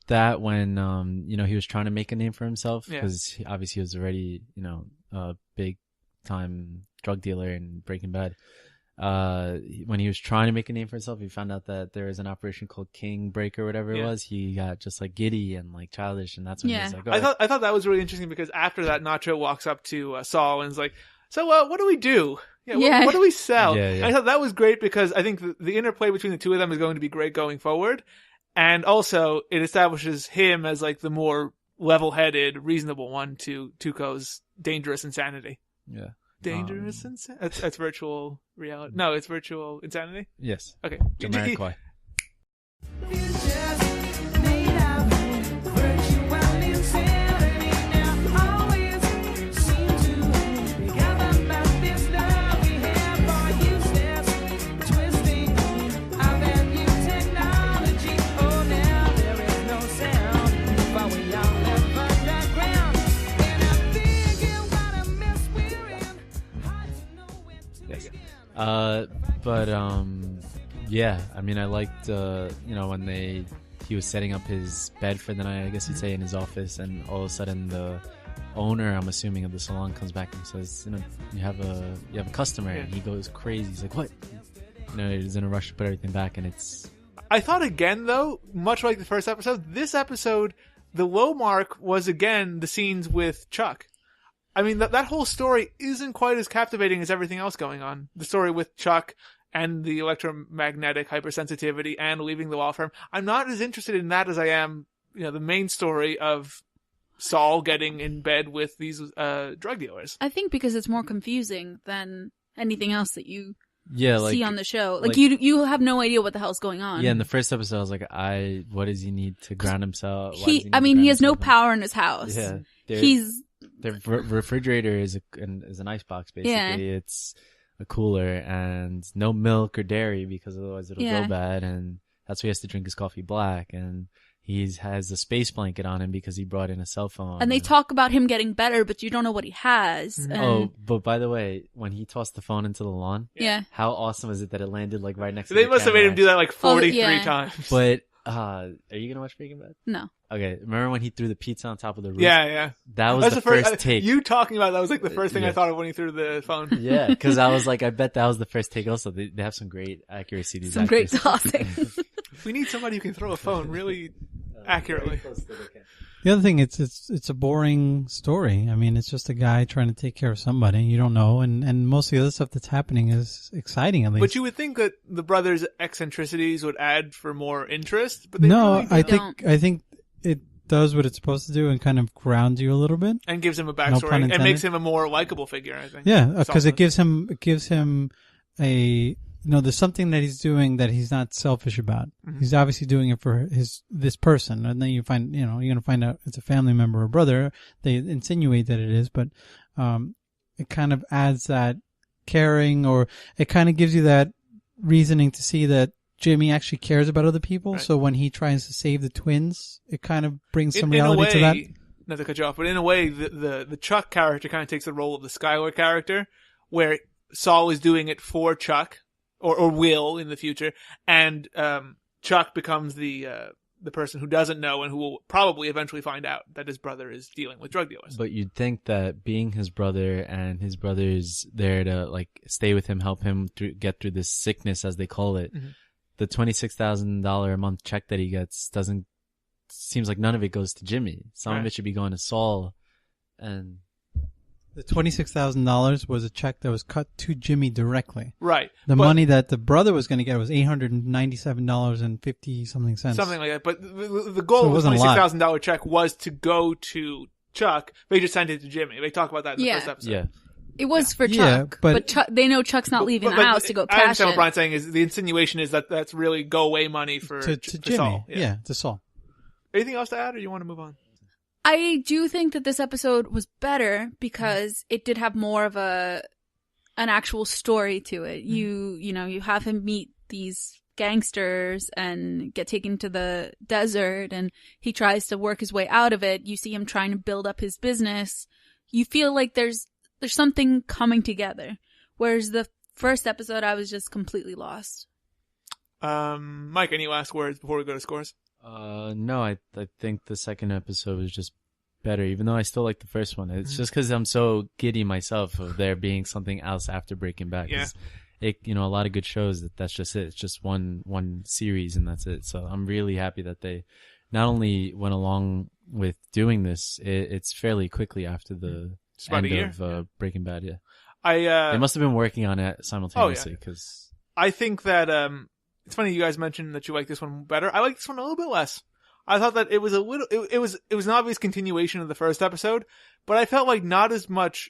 that when, he was trying to make a name for himself, because obviously he was already, a big time drug dealer in Breaking Bad. When he was trying to make a name for himself, he found out that there is an operation called King Breaker, whatever it was. He got just like giddy and like childish, and that's when he was like, I thought that was really interesting because after that, Nacho walks up to Saul and is like, "So, what do we do? What do we sell?" Yeah. I thought that was great because I think the interplay between the two of them is going to be great going forward, and also it establishes him as like the more level-headed, reasonable one to Tuco's dangerous insanity. Yeah. Dangerous insanity? That's virtual reality. No, it's virtual insanity? Yes. Okay. Jamiroquai. I mean, I liked, when he was setting up his bed for the night, I guess you'd say, in his office, and all of a sudden the owner, I'm assuming, of the salon comes back and says, you have a customer, and he goes crazy. He's like, "What?" He's in a rush to put everything back, and it's... I thought again, though, much like the first episode, this episode, the low mark was again the scenes with Chuck. I mean, that whole story isn't quite as captivating as everything else going on. The story with Chuck and the electromagnetic hypersensitivity and leaving the law firm. I'm not as interested in that as I am, the main story of Saul getting in bed with these drug dealers. I think because it's more confusing than anything else that you see on the show. Like you have no idea what the hell's going on. Yeah, in the first episode, I was like, what does he need to ground himself? He has no power in his house. Yeah. The refrigerator is an icebox, basically. Yeah. It's a cooler and no milk or dairy because otherwise it'll go bad, and that's why he has to drink his coffee black, and he has a space blanket on him because he brought in a cell phone. And they talk about him getting better, but you don't know what he has. Mm-hmm. And... but by the way, when he tossed the phone into the lawn, how awesome is it that it landed like right next to They must have made him do that like 43 times. But are you gonna watch Breaking Bad? No. Okay, remember when he threw the pizza on top of the roof? Yeah. That was the first take. You talking about that was like the first thing I thought of when he threw the phone. Yeah, because I was like, I bet that was the first take. Also, they have some great accuracy. These some actors. Great tossing. We need somebody who can throw a phone really accurately. The other thing, it's a boring story. I mean, it's just a guy trying to take care of somebody you don't know, and most of the other stuff that's happening is exciting, at least. But you would think that the brothers' eccentricities would add for more interest, but they no, really I think it does what it's supposed to do and kind of grounds you a little bit, and gives him a backstory, and makes him a more likable figure. I think. Yeah, because it gives him a. There's something that he's doing that he's not selfish about. Mm-hmm. He's obviously doing it for this person, and then you find, you're going to find out it's a family member or brother. They insinuate that it is, but it kind of adds that caring, or it kind of gives you that reasoning to see that Jimmy actually cares about other people. Right. So when he tries to save the twins, it kind of brings some reality to that. not to cut you off, but in a way, the Chuck character kind of takes the role of the Skylar character, where Saul is doing it for Chuck, or will in the future, and Chuck becomes the person who doesn't know and who will probably eventually find out that his brother is dealing with drug dealers. But you'd think that being his brother and his brother's there to like stay with him, help him get through this sickness, as they call it, the $26,000 a month check that he gets seems like none of it goes to Jimmy. Some of it should be going to Saul. And the $26,000 was a check that was cut to Jimmy directly. Right. The money that the brother was going to get was $897.50 something cents. Something like that. But the goal of the $26,000 check was to go to Chuck. They just sent it to Jimmy. They talk about that in the first episode. Yeah. It was for Chuck, but Chuck, they know Chuck's not leaving the house to go cash it. I understand what Brian's saying is the insinuation is that that's really go away money for Jimmy. Saul. Yeah, to Saul. Anything else to add, or you want to move on? I do think that this episode was better because it did have more of an actual story to it. You have him meet these gangsters and get taken to the desert, and he tries to work his way out of it. You see him trying to build up his business. You feel like there's something coming together. Whereas the first episode, I was just completely lost. Mike, any last words before we go to scores? No, I think the second episode was just better, even though I still like the first one. It's just because I'm so giddy myself of there being something else after Breaking Bad. Yeah. A lot of good shows that's just it. It's just one series and that's it. So I'm really happy that they not only went along with doing this, it's fairly quickly after the end of Breaking Bad. Yeah. They must have been working on it simultaneously because I think that, it's funny you guys mentioned that you like this one better. I like this one a little bit less. I thought that it was it was an obvious continuation of the first episode, but I felt like not as much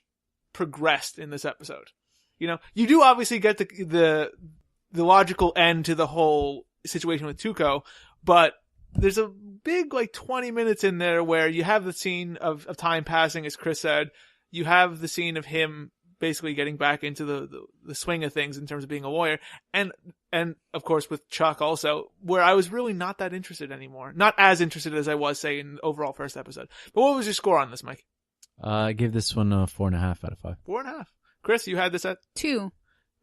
progressed in this episode. You do obviously get the logical end to the whole situation with Tuco, but there's a big 20 minutes in there where you have the scene of time passing, as Cris said. You have the scene of him basically getting back into the swing of things in terms of being a lawyer. And of course with Chuck also, where I was really not that interested anymore. Not as interested as I was, say, in the overall first episode. But what was your score on this, Mike? I gave this one a 4.5 out of 5. 4.5. Cris, you had this at? 2.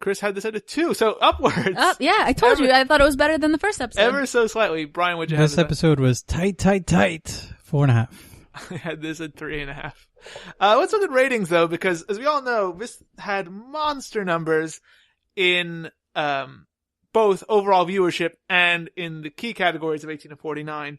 Chris had this at a 2, so upwards. Yeah, I told you. I thought it was better than the first episode. Ever so slightly. Brian, what'd you have? This episode was tight. 4.5. I had this at 3.5. Let's look at ratings though, because as we all know, this had monster numbers in both overall viewership and in the key categories of 18 to 49.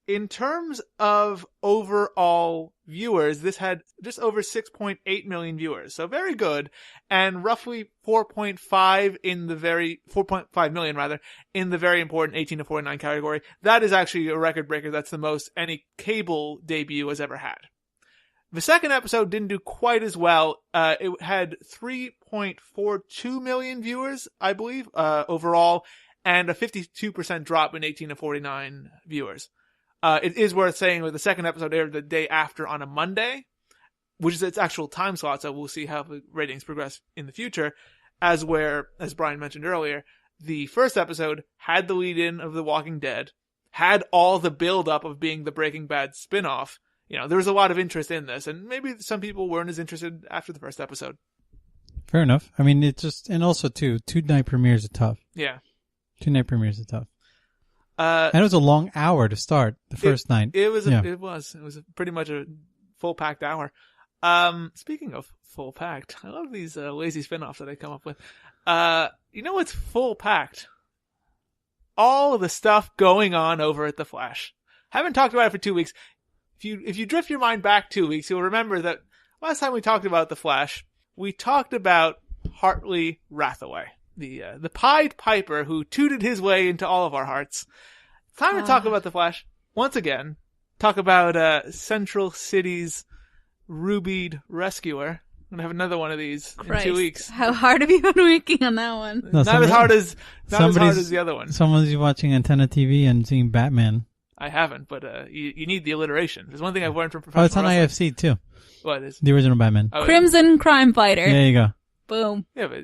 In terms of overall viewers, this had just over 6.8 million viewers, so very good, and roughly 4.5 million rather, in the very important 18 to 49 category. That is actually a record breaker. That's the most any cable debut has ever had. The second episode didn't do quite as well. It had 3.42 million viewers, I believe, overall, and a 52% drop in 18 to 49 viewers. It is worth saying that the second episode aired the day after on a Monday, which is its actual time slot, so we'll see how the ratings progress in the future. As Brian mentioned earlier, the first episode had the lead-in of The Walking Dead, had all the build-up of being the Breaking Bad spin-off. There was a lot of interest in this, and maybe some people weren't as interested after the first episode. Fair enough. I mean, and also, two-night premieres are tough. Yeah. 2-night premieres are tough. And it was a long hour to start the first night. It was pretty much a full-packed hour. Speaking of full-packed, I love these lazy spin-offs that I come up with. You know what's full-packed? All of the stuff going on over at The Flash. Haven't talked about it for 2 weeks. If you drift your mind back 2 weeks, you'll remember that last time we talked about The Flash, we talked about Hartley Rathaway, the Pied Piper who tooted his way into all of our hearts. It's time to talk about The Flash once again. Talk about Central City's rubied rescuer. I'm gonna have another one of these in 2 weeks. How hard have you been working on that one? Not as hard as the other one. Someone's watching Antenna TV and seeing Batman. I haven't, but you need the alliteration. There's one thing I've learned from professional wrestling. wrestling. It's on IFC too. What is? The original Batman. Crimson Crime Fighter. There you go. Boom. Yeah, but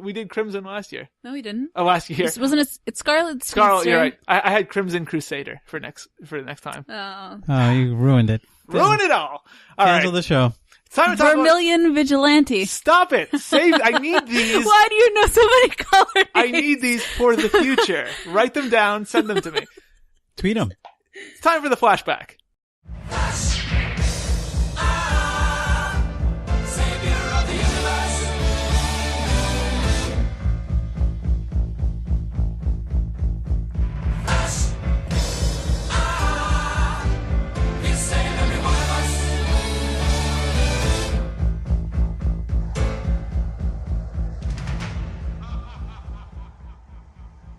we did Crimson last year. No, we didn't. Oh, last year. Wasn't it? It's Scarlet. Scarlet, you're right. I had Crimson Crusader for the next time. Oh, you ruined it. Ruined it all. All right. Cancel the show. It's time to talk Vermilion Vigilante. Stop it. Save. I need these. Why do you know so many color names? I need these for the future. Write them down. Send them to me. Tweet them. It's time for the flashback.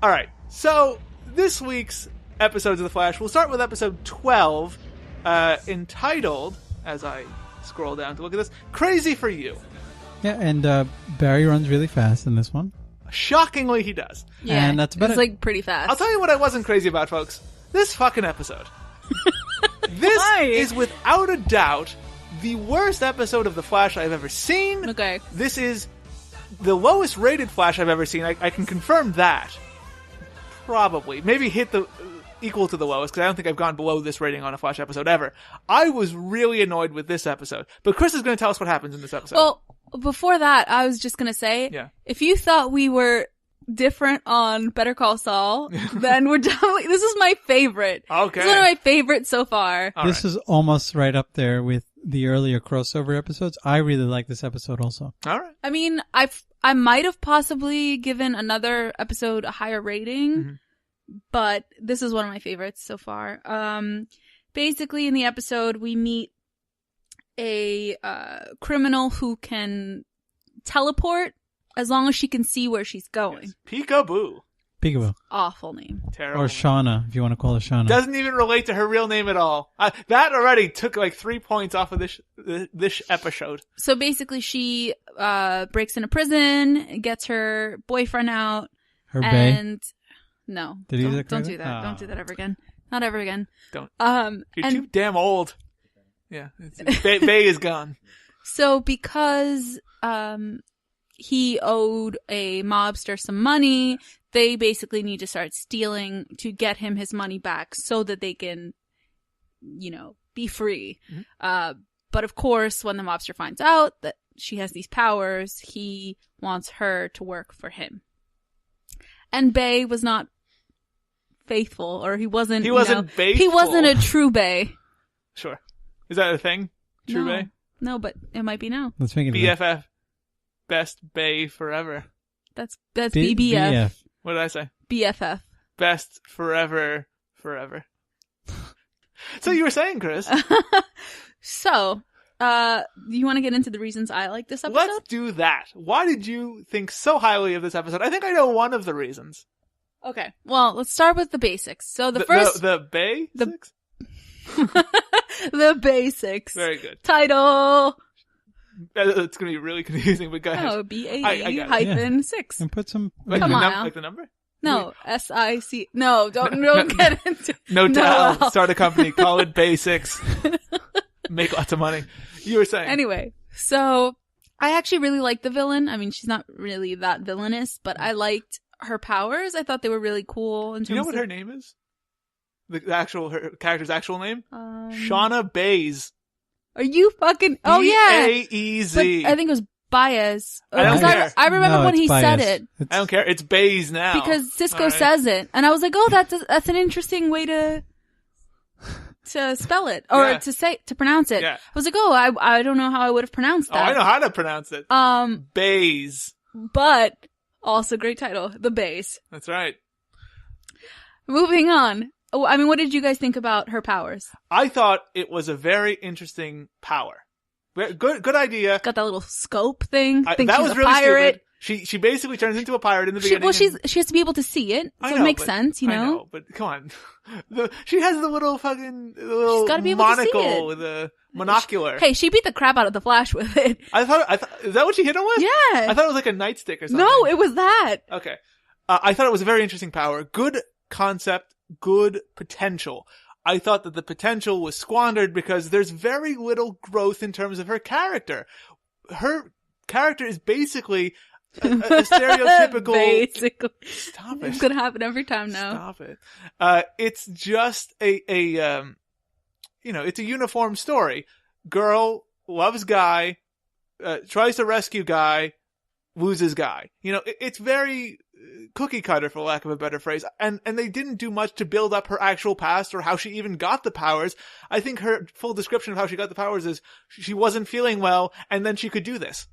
All right, so this week's episodes of The Flash, we'll start with episode 12, entitled, as I scroll down to look at this, Crazy for You. Yeah, and Barry runs really fast in this one. Shockingly, he does. Yeah, and that's about it's like pretty fast. I'll tell you what I wasn't crazy about, folks. This fucking episode. This is without a doubt the worst episode of The Flash I've ever seen. Okay. This is the lowest rated Flash I've ever seen. I can confirm that. Probably. Maybe hit the equal to the lowest, because I don't think I've gone below this rating on a Flash episode ever. I was really annoyed with this episode. But Cris is going to tell us what happens in this episode. Well, before that, I was just going to say, if you thought we were different on Better Call Saul, then we're definitely, this is my favorite. Okay. This is one of my favorites so far. This is almost right up there with the earlier crossover episodes. I really like this episode also. All right. I mean, I might have possibly given another episode a higher rating, but this is one of my favorites so far. Basically, in the episode, we meet a criminal who can teleport as long as she can see where she's going. Yes. Peekaboo. Peekaboo. Awful name. Terrible. Or Shauna, if you want to call her Shauna. Doesn't even relate to her real name at all. That already took like 3 points off of this episode. So basically, she breaks into prison, gets her boyfriend out, her and bae. No, Did he don't do that. Oh. Don't do that ever again. Not ever again. Don't. You're too damn old. Yeah, bae is gone. So because he owed a mobster some money, they basically need to start stealing to get him his money back so that they can, be free. But of course, when the mobster finds out that she has these powers, he wants her to work for him. And Bae was not faithful, or he wasn't faithful. He wasn't a true Bae. Sure. Is that a thing? True Bae? No, but it might be now. Let's make it BFF. Best Bae forever. That's BBF. What did I say? BFF. Best forever. So you were saying, Cris. So, you want to get into the reasons I like this episode? Let's do that. Why did you think so highly of this episode? I think I know one of the reasons. Okay. Well, let's start with the basics. So the first... The basics? The basics. Very good. Title. It's going to be really confusing, but go ahead. Oh, BAE-6. And put some... Come on now. Like the number? No, SIC. No, don't get into... No tell. Start a company. Call it Basics. Make lots of money. You were saying. Anyway, so I actually really liked the villain. I mean, she's not really that villainous, but I liked her powers. I thought they were really cool. Do you know what her name is? Her character's actual name? Shauna Baez. Are you fucking... Oh, yeah. B-A-E-Z. I think it was Baez. I don't care. I remember when he said it. I don't care. It's Baez now. Because Cisco says it. And I was like, oh, that's an interesting way to spell it. Or to pronounce it. Yeah. I was like, oh, I don't know how I would have pronounced that. Oh, I know how to pronounce it. Baez. But also great title. The Baez. That's right. Moving on. I mean, what did you guys think about her powers? I thought it was a very interesting power. Good idea. Got that little scope thing. That was really stupid. She basically turns into a pirate in the beginning. Well, she has to be able to see it, so it makes sense, I know, but come on. She has the little fucking monocle with a monocular. Hey, she beat the crap out of the Flash with it. I thought, is that what she hit him with? Yeah. I thought it was like a nightstick or something. No, it was that. Okay. I thought it was a very interesting power. Good concept, good potential. I thought that the potential was squandered because there's very little growth in terms of her character. Her character is basically a stereotypical. Basically. Stop it. It's going to happen every time now. Stop it. It's just it's a uniform story. Girl loves guy, tries to rescue guy, loses guy. It's very cookie cutter, for lack of a better phrase. And they didn't do much to build up her actual past or how she even got the powers. I think her full description of how she got the powers is she wasn't feeling well, and then she could do this.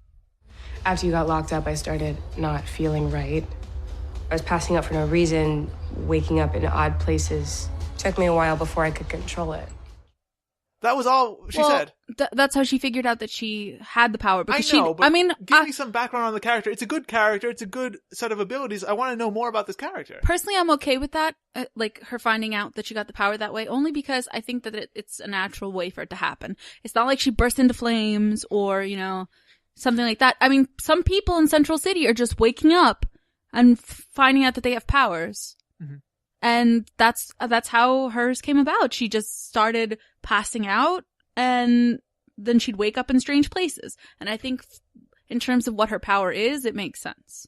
After you got locked up, I started not feeling right. I was passing out for no reason, waking up in odd places. It took me a while before I could control it. That was all she said. That's how she figured out that she had the power. Because give me some background on the character. It's a good character. It's a good set of abilities. I want to know more about this character. Personally, I'm okay with that. Like her finding out that she got the power that way, only because I think that it's a natural way for it to happen. It's not like she burst into flames or, something like that. I mean, some people in Central City are just waking up and finding out that they have powers. Mm-hmm. And that's how hers came about. She just started passing out, and then she'd wake up in strange places. And I think in terms of what her power is, it makes sense.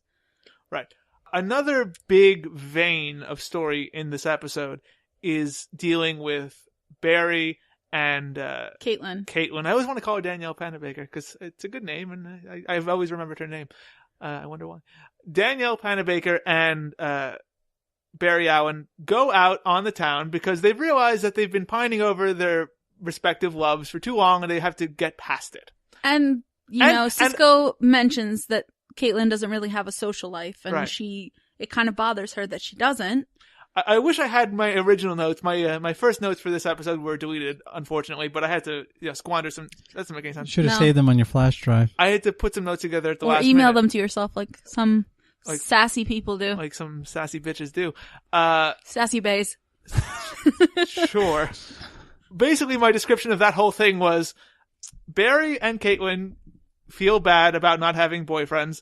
Right. Another big vein of story in this episode is dealing with Barry and Caitlin. I always want to call her Danielle Panabaker because it's a good name, and I've always remembered her name. I wonder why. Danielle Panabaker and Barry Allen go out on the town because they've realized that they've been pining over their respective loves for too long and they have to get past it. And, Cisco mentions that Caitlin doesn't really have a social life, and right. it kind of bothers her that she doesn't. I wish I had my original notes. My first notes for this episode were deleted, unfortunately, but I had to squander some. That doesn't make any sense. Should have saved them on your flash drive. I had to put some notes together at the last minute. Or email them to yourself like some sassy people do. Like some sassy bitches do. Sassy bays. Sure. Basically, my description of that whole thing was Barry and Caitlin feel bad about not having boyfriends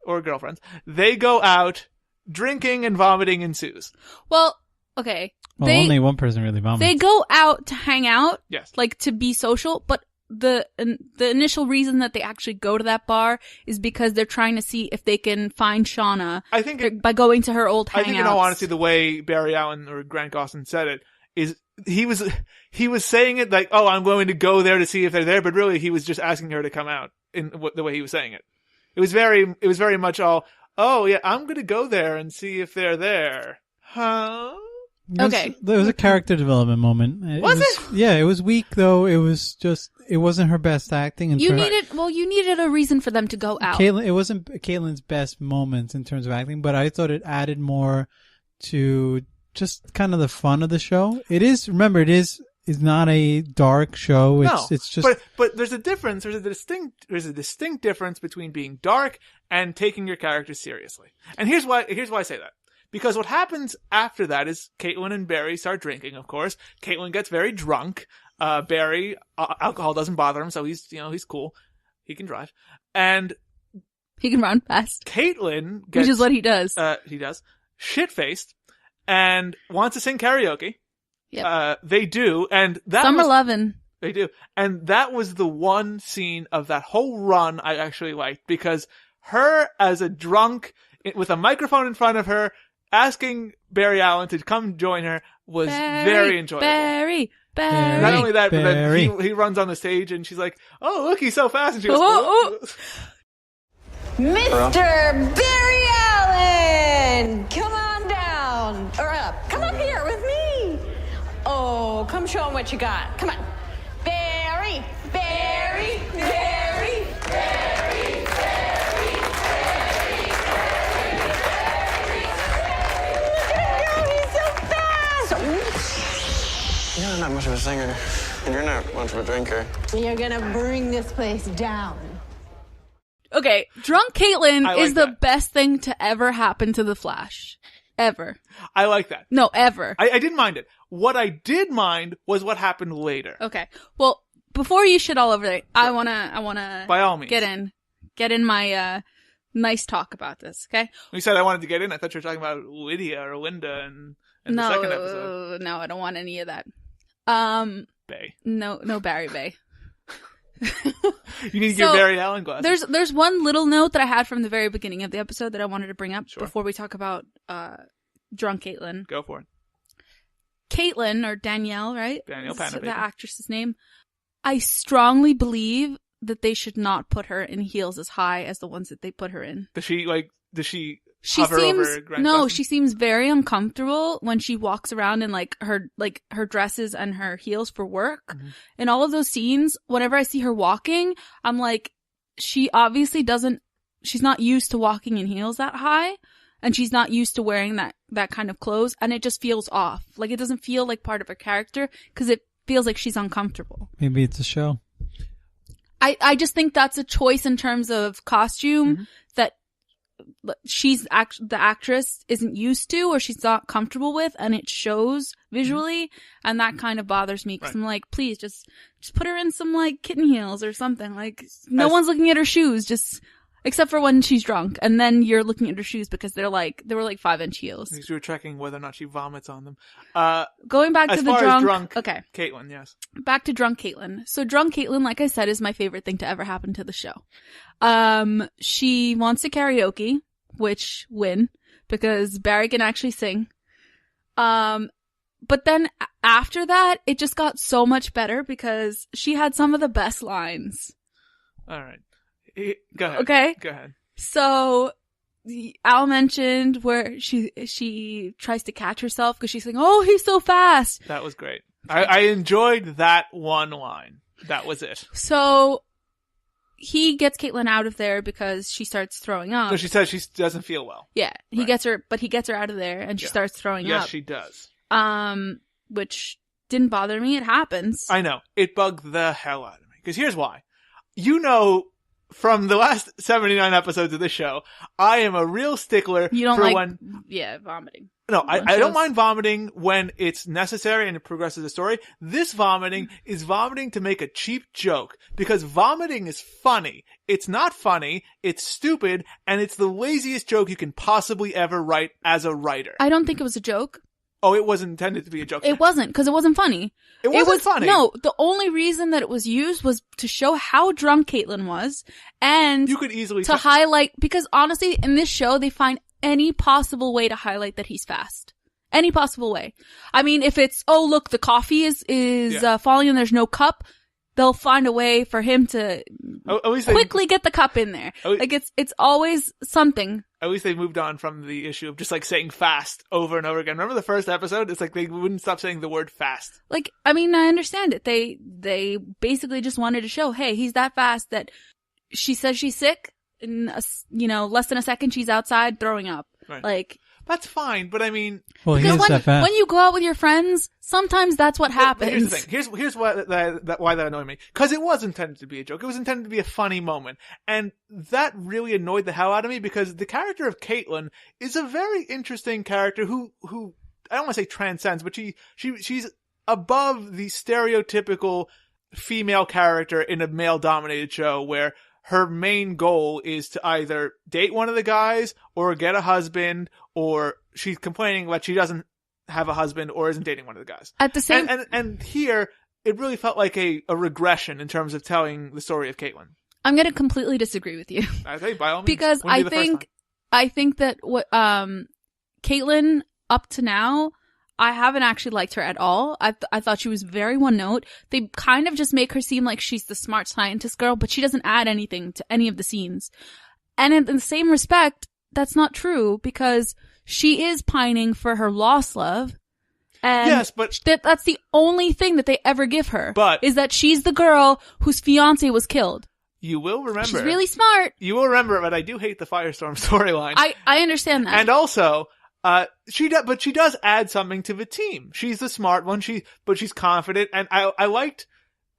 or girlfriends. They go out, drinking and vomiting ensues. Well, okay. Well, only one person really vomits. They go out to hang out. Yes. Like to be social, but the initial reason that they actually go to that bar is because they're trying to see if they can find Shauna. I think by going to her old hangouts. I think in all honesty, the way Barry Allen or Grant Gustin said it is he was saying it like, oh, I'm going to go there to see if they're there, but really he was just asking her to come out in the way he was saying it. It was very much all, oh yeah, I'm going to go there and see if they're there. Huh? Okay. There was a character development moment. Was it? Yeah, it was weak though. It was just, it wasn't her best acting. You needed a reason for them to go out. It wasn't Caitlin's best moments in terms of acting, but I thought it added more to just kind of the fun of the show. It is not a dark show. It's just. But there's a difference. There's a distinct difference between being dark and taking your characters seriously. And here's why I say that. Because what happens after that is Caitlin and Barry start drinking, of course. Caitlin gets very drunk. Barry, alcohol doesn't bother him, so he's cool. He can drive. And he can run fast. Caitlin gets, which is what he does. He does. Shit-faced and wants to sing karaoke. Yep. They do, and that Summer Lovin'. They do. And that was the one scene of that whole run I actually liked, because her as a drunk with a microphone in front of her asking Barry Allen to come join her was very enjoyable. Barry. Not only that, but then he runs on the stage and she's like, oh, look, he's so fast. And she goes, Mr. Barry Allen, come on down. Or up. Come up here with me. Oh, come show him what you got. Come on. Barry. You're not much of a singer, and you're not much of a drinker. You're gonna bring this place down. Okay, drunk Caitlin is the best thing to ever happen to The Flash. Ever. I like that. No, ever. I didn't mind it. What I did mind was what happened later. Okay. Well, before you shit all over there, I wanna by all means get in my nice talk about this, okay? When you said I wanted to get in, I thought you were talking about Lydia or Linda and the second episode. No, I don't want any of that. Bay. No Barry Bay. You need to get Barry Allen glasses. There's one little note that I had from the very beginning of the episode that I wanted to bring up before we talk about drunk Caitlin. Go for it. Caitlin, or Danielle, right? Danielle That's Panner, the actress's name. I strongly believe that they should not put her in heels as high as the ones that they put her in. Does she hover over Grant Gustin? She seems very uncomfortable when she walks around in her dresses and her heels for work. Mm-hmm. In all of those scenes, whenever I see her walking, I'm like, she obviously she's not used to walking in heels that high, and she's not used to wearing that kind of clothes, and it just feels off. Like, it doesn't feel like part of her character because it feels like she's uncomfortable. Maybe it's a show. I just think that's a choice in terms of costume that the actress isn't used to, or she's not comfortable with, and it shows visually, and that kind of bothers me because I'm like, please just put her in some like kitten heels or something. Like, no one's looking at her shoes, except for when she's drunk, and then you're looking at her shoes because they were like 5-inch heels. Because you were checking whether or not she vomits on them. Going back to the drunk, okay, Caitlin, yes. Back to drunk Caitlin. So drunk Caitlin, like I said, is my favorite thing to ever happen to the show. She wants to karaoke, which win because Barry can actually sing. But then after that, it just got so much better because she had some of the best lines. All right. Go ahead. Okay. Go ahead. So, Al mentioned where she tries to catch herself because she's saying, "Oh, he's so fast." That was great. I enjoyed that one line. That was it. So, he gets Caitlin out of there because she starts throwing up. So she says she doesn't feel well. Yeah, he gets her out of there, and she starts throwing up. Yes, she does. Which didn't bother me. It happens. I know. It bugged the hell out of me. Because here's why. From the last 79 episodes of this show, I am a real stickler vomiting. No, I don't mind vomiting when it's necessary and it progresses the story. This vomiting is vomiting to make a cheap joke, because vomiting is funny. It's not funny, it's stupid, and it's the laziest joke you can possibly ever write as a writer. I don't think it was a joke. Oh, it wasn't intended to be a joke. It wasn't, because it wasn't funny. It wasn't funny. No, the only reason that it was used was to show how drunk Caitlin was, and you could easily highlight, because honestly, in this show, they find any possible way to highlight that he's fast. Any possible way. I mean, if it's, oh, look, the coffee is falling and there's no cup, they'll find a way for him to quickly get the cup in there. Like, it's always something. At least they moved on from the issue of just like saying fast over and over again. Remember the first episode? It's like they wouldn't stop saying the word fast. Like, I mean, I understand it. They basically just wanted to show, hey, he's that fast that she says she's sick. In less than a second, she's outside throwing up. Right. Like, that's fine, but I mean, well, because when you go out with your friends, sometimes that's what happens. Here's the thing. Here's why that annoyed me. Because it was intended to be a joke. It was intended to be a funny moment, and that really annoyed the hell out of me, because the character of Caitlin is a very interesting character who I don't want to say transcends, but she's above the stereotypical female character in a male-dominated show where her main goal is to either date one of the guys or get a husband, or she's complaining that she doesn't have a husband or isn't dating one of the guys. At the same and here it really felt like a regression in terms of telling the story of Caitlin. I'm going to completely disagree with you. I think by all means, because I think that what Caitlin up to now, I haven't actually liked her at all. I thought she was very one note. They kind of just make her seem like she's the smart scientist girl, but she doesn't add anything to any of the scenes. And in the same respect, that's not true, because she is pining for her lost love. And yes, but that's the only thing that they ever give her. But is that she's the girl whose fiance was killed. You will remember. She's really smart. You will remember, but I do hate the Firestorm storyline. I understand that. And also, she does add something to the team. She's the smart one. But she's confident, and I liked.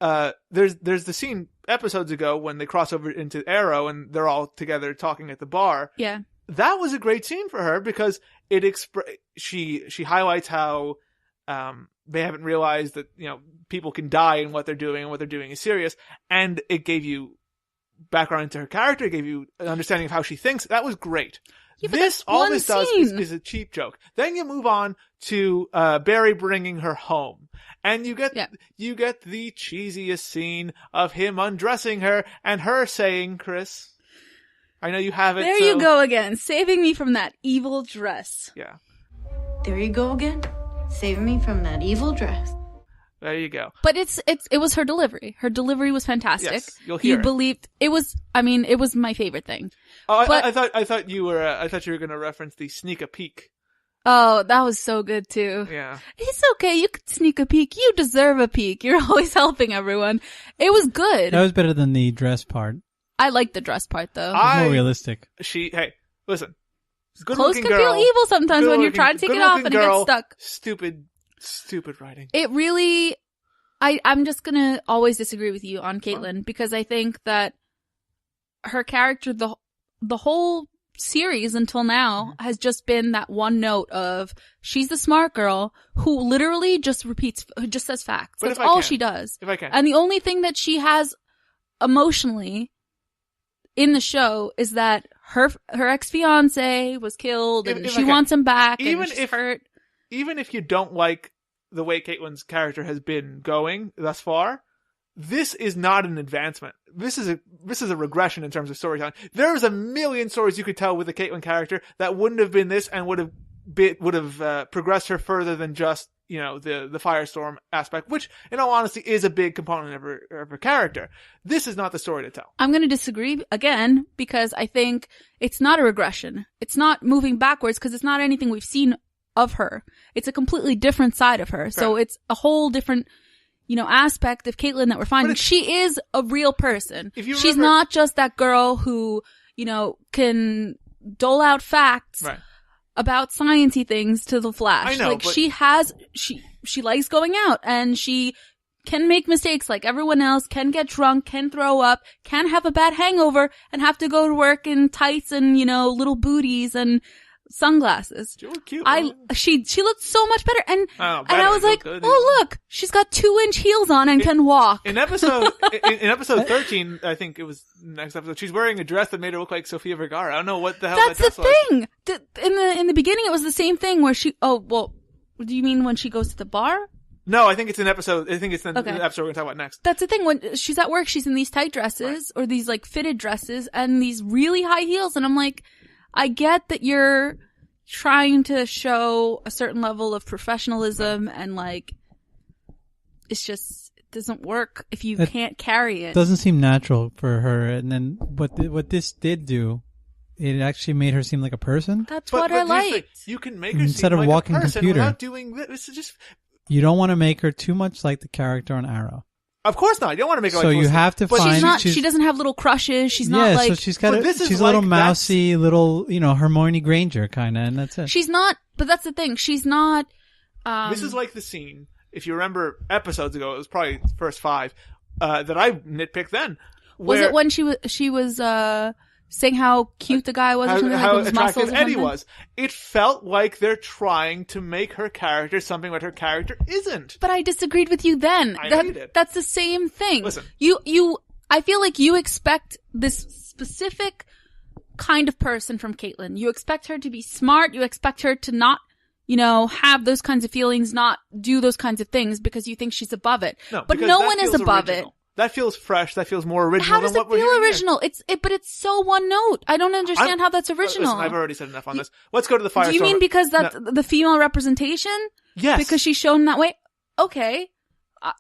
There's the scene episodes ago when they cross over into Arrow and they're all together talking at the bar. Yeah, that was a great scene for her, because she highlights how they haven't realized that people can die in what they're doing, and what they're doing is serious, and it gave you background into her character, it gave you an understanding of how she thinks. That was great. Yeah, all this does is a cheap joke. Then you move on to Barry bringing her home. And you get the cheesiest scene of him undressing her and her saying, Cris, I know you have it. There you go again, saving me from that evil dress. Yeah. There you go again, saving me from that evil dress. There you go. But it was her delivery. Her delivery was fantastic. Yes, you'll hear it. Believed it was. I mean, it was my favorite thing. Oh, but, I thought you were going to reference the sneak a peek. Oh, that was so good too. Yeah. It's okay. You could sneak a peek. You deserve a peek. You're always helping everyone. It was good. That was better than the dress part. I liked the dress part though. More realistic. Hey, listen. Clothes can feel evil sometimes when you're trying to take it off and it gets stuck. Stupid writing. It really, I'm just gonna always disagree with you on Caitlin because I think that her character, the whole series until now has just been that one note of she's the smart girl who literally just says facts. That's all she does. If I can. And the only thing that she has emotionally in the show is that her ex-fiance was killed and she wants him back and she's hurt. Even if you don't like the way Caitlin's character has been going thus far, this is not an advancement. This is a regression in terms of storytelling. There's a million stories you could tell with the Caitlin character that wouldn't have been this and would have progressed her further than just, you know, the Firestorm aspect, which in all honesty is a big component of her character. This is not the story to tell. I'm going to disagree again because I think it's not a regression. It's not moving backwards because it's not anything we've seen of her. It's a completely different side of her. Right. So it's a whole different, you know, aspect of Caitlin that we're finding. She is a real person. She's not just that girl who, you know, can dole out facts about sciencey things to the Flash. I know, like she likes going out and she can make mistakes like everyone else, can get drunk, can throw up, can have a bad hangover and have to go to work in tights and, you know, little booties and sunglasses. She looked cute. She looked so much better, and I was like, oh look, she's got 2-inch heels on and can walk. In episode 13, I think it was next episode, she's wearing a dress that made her look like Sofia Vergara. I don't know what the hell that dress was. That's the thing. In the beginning, it was the same thing where she. Oh well, do you mean when she goes to the bar? No, I think it's an episode. I think it's the episode we're going to talk about next. That's the thing. When she's at work, she's in these tight dresses or these like fitted dresses and these really high heels, and I'm like, I get that you're trying to show a certain level of professionalism and like, it doesn't work if you can't carry it. Doesn't seem natural for her. And then what this did do, it actually made her seem like a person. That's what I liked. You can make her instead seem of like walking a person computer without doing this. Is just. You don't want to make her too much like the character on Arrow. Of course not. You don't want to make her so like you have to find. She doesn't have little crushes. She's not like. So she's got. She's a little mousy, little, you know, Hermione Granger kind of, and that's it. She's not. But that's the thing. She's not. This is like the scene. If you remember episodes ago, it was probably the first 5 that I nitpicked. Then was it when she was saying how cute the guy was, or something, how like his muscles attractive Eddie was? It felt like they're trying to make her character something that her character isn't. But I disagreed with you then. That's the same thing. Listen, I feel like you expect this specific kind of person from Caitlin. You expect her to be smart. You expect her to not, you know, have those kinds of feelings, not do those kinds of things because you think she's above it. No, but no one is above it. That feels fresh. That feels more original. How does than what it feel we're original? But it's so one note. I don't understand how that's original. Listen, I've already said enough on this. Let's go to the Firestorm. Do you mean because that's the female representation? Yes. Because she's shown that way? Okay.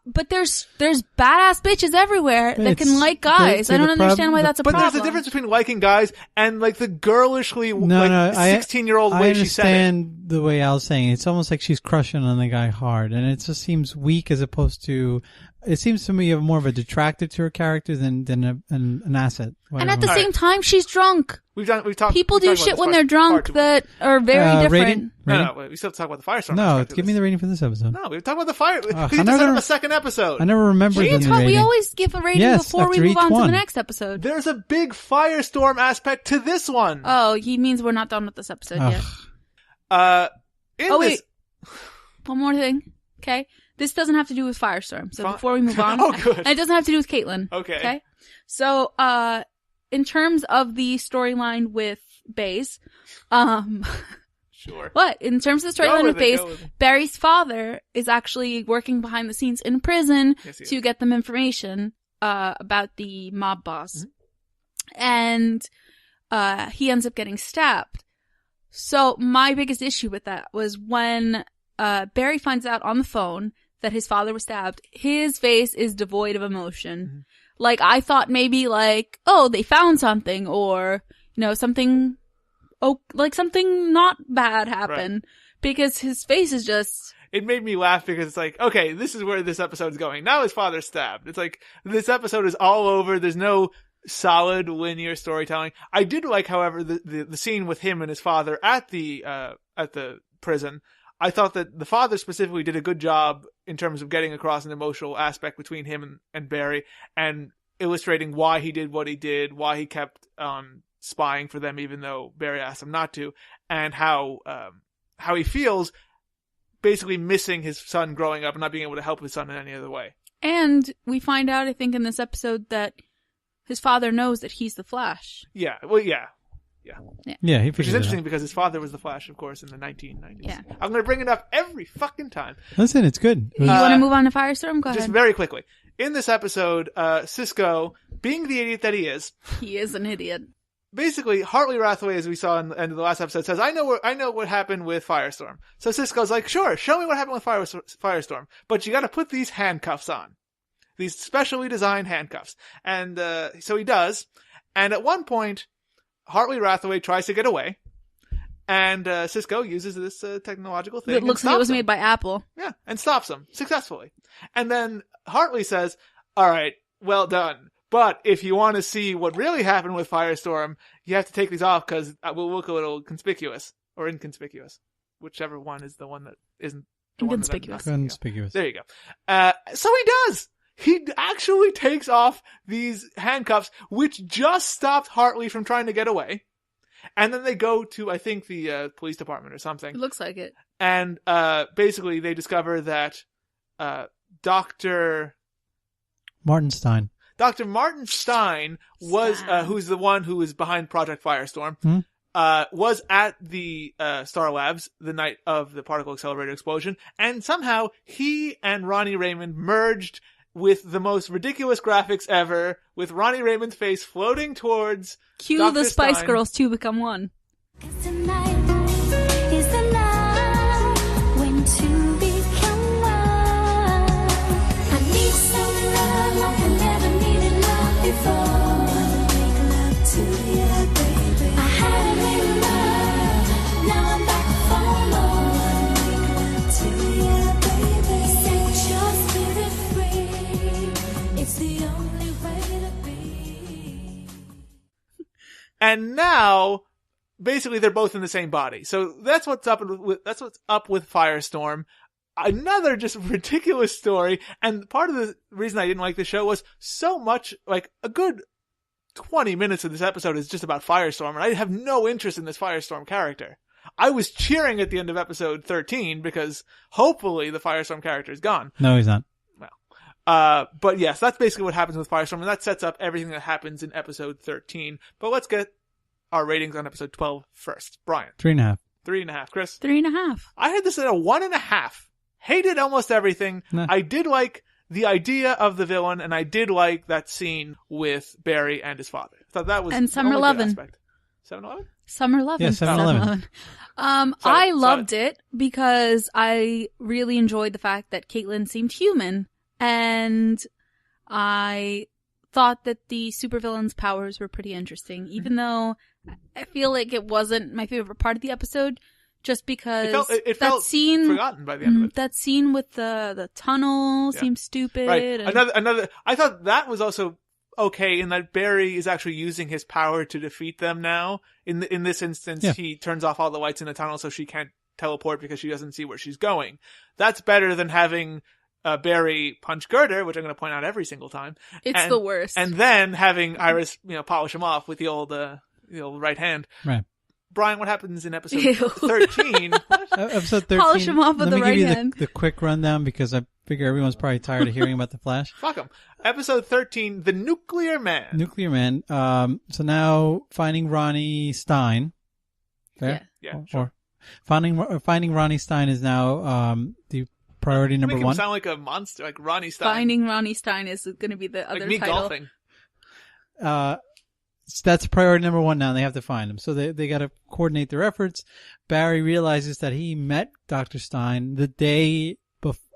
But there's badass bitches everywhere that can like guys. I don't understand why that's a problem. But there's a difference between liking guys and like the girlishly 16-year-old way she said it. I understand the way Al's saying it. It's almost like she's crushing on the guy hard, and it just seems weak as opposed to. It seems to me you have more of a detractor to her character than an asset. Whatever. And at the same time, she's drunk. We've talked. People do shit when they're drunk that are very different. Rating? No, we still have to talk about the Firestorm. No, give me the rating for this episode. No, we've talked about the fire. Because you just set up a second episode. I never remembered the rating. We always give a rating before we move on to the next episode. There's a big Firestorm aspect to this one. Oh, he means we're not done with this episode yet. Wait. One more thing. Okay. This doesn't have to do with Firestorm. So before we move on. Oh, good. And it doesn't have to do with Caitlin. Okay. So, in terms of the storyline with Baze, Sure. But in terms of the storyline with Pace, Barry's father is actually working behind the scenes in prison to get them information about the mob boss. And he ends up getting stabbed. So my biggest issue with that was when Barry finds out on the phone that his father was stabbed, his face is devoid of emotion. Like, I thought maybe like, oh, they found something, or, you know, something not bad happened, because his face is just... It made me laugh because it's like, okay, this is where this episode's going. Now his father's stabbed. It's like, this episode is all over. There's no solid linear storytelling. I did like, however, the scene with him and his father at the prison. I thought that the father specifically did a good job in terms of getting across an emotional aspect between him and Barry, and illustrating why he did what he did, why he kept spying for them even though Barry asked him not to, and how he feels basically missing his son growing up and not being able to help his son in any other way. And we find out, I think, in this episode that his father knows that he's the Flash. Yeah, well, yeah. Yeah, which is interesting because his father was the Flash, of course, in the 1990s. Yeah. I'm going to bring it up every fucking time. Listen, it's good. You want to move on to Firestorm? Go ahead. Just very quickly. In this episode, Cisco, being the idiot that he is an idiot. Basically, Hartley Rathaway, as we saw in the end of the last episode, says, I know what happened with Firestorm. So Cisco's like, sure, show me what happened with Firestorm, but you got to put these handcuffs on. These specially designed handcuffs. And so he does. And at one point, Hartley Rathaway tries to get away, and Cisco uses this technological thing. It looks like it was made by Apple. Yeah, and stops him successfully. And then Hartley says, all right, well done. But if you want to see what really happened with Firestorm, you have to take these off because it will look a little conspicuous or inconspicuous. Whichever one is the one that isn't the inconspicuous. Conspicuous. There you go. So he does. He actually takes off these handcuffs, which just stopped Hartley from trying to get away. And then they go to, I think, the police department or something. It looks like it. And basically they discover that Dr. Martin Stein was, who's the one who was behind Project Firestorm, was at the Star Labs the night of the particle accelerator explosion. And somehow he and Ronnie Raymond merged with the most ridiculous graphics ever, with Ronnie Raymond's face floating towards Cue Dr. the Spice Stein. Girls 2 become one. And now, basically, they're both in the same body. So that's what's up with Firestorm. Another just ridiculous story. And part of the reason I didn't like the show was so much, like a good 20 minutes of this episode is just about Firestorm. And I have no interest in this Firestorm character. I was cheering at the end of episode 13 because hopefully the Firestorm character is gone. No, he's not. But yes, that's basically what happens with Firestorm, and that sets up everything that happens in episode 13. But let's get our ratings on episode 12 first. Brian. 3.5. 3.5. Chris. 3.5. I had this at a 1.5. Hated almost everything. Nah. I did like the idea of the villain, and I did like that scene with Barry and his father. I thought that was and Summer Lovin'. 7-Eleven? Summer Lovin'. Yeah, 7-Eleven. I loved it because I really enjoyed the fact that Caitlin seemed human. And I thought that the supervillain's powers were pretty interesting, even though I feel like it wasn't my favorite part of the episode, just because it felt scene forgotten by the end of it. That scene with the tunnel seemed stupid. Right. Another. I thought that was also okay in that Barry is actually using his power to defeat them now. In this instance, he turns off all the lights in the tunnel so she can't teleport because she doesn't see where she's going. That's better than having Barry punch Girder, which I'm going to point out every single time. It's the worst. And then having Iris, polish him off with the old right hand. Right. Brian, what happens in episode 13? Episode 13. Polish him off with the right hand. Let me give you the quick rundown because I figure everyone's probably tired of hearing about the Flash. Fuck him. Episode 13, The Nuclear Man. Nuclear Man. So now finding Ronnie Stein. Fair? Yeah. Sure. Finding Ronnie Stein is now the priority number Make him one. sound like a monster, like Ronnie Stein. Finding Ronnie Stein is going to be the other like me title. golfing. That's priority number one now. They have to find him. So they got to coordinate their efforts. Barry realizes that he met Dr. Stein the day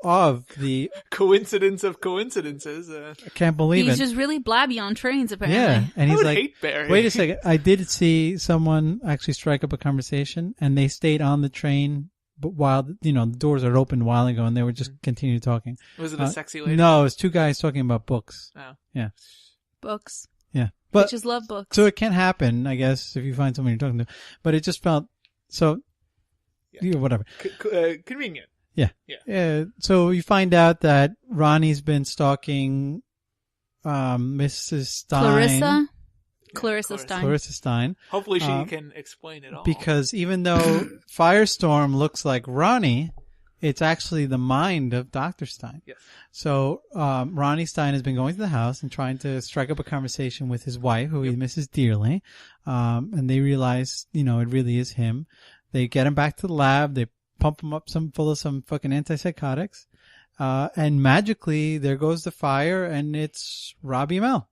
of the... Coincidence of coincidences. I can't believe He's it. just really blabby on trains, apparently. Yeah, and he's I would like, hate Barry. wait a second. I did see someone actually strike up a conversation, and they stayed on the train but while, the doors are open a while ago, and they were just continuing talking. Was it a sexy lady? No, it was two guys talking about books. Oh. Yeah. Books. Yeah. But, Bitches love books. So it can happen, I guess, if you find someone you're talking to. But it just felt so, whatever. Convenient. Yeah. So you find out that Ronnie's been stalking Mrs. Stein. Clarissa Stein. Clarissa Stein. Hopefully she can explain it all. Because even though Firestorm looks like Ronnie, it's actually the mind of Dr. Stein. Yes. So Ronnie Stein has been going to the house and trying to strike up a conversation with his wife, who he misses dearly. And they realize, it really is him. They get him back to the lab. They pump him up full of some fucking antipsychotics. And magically, there goes the fire, and it's Robbie Amell.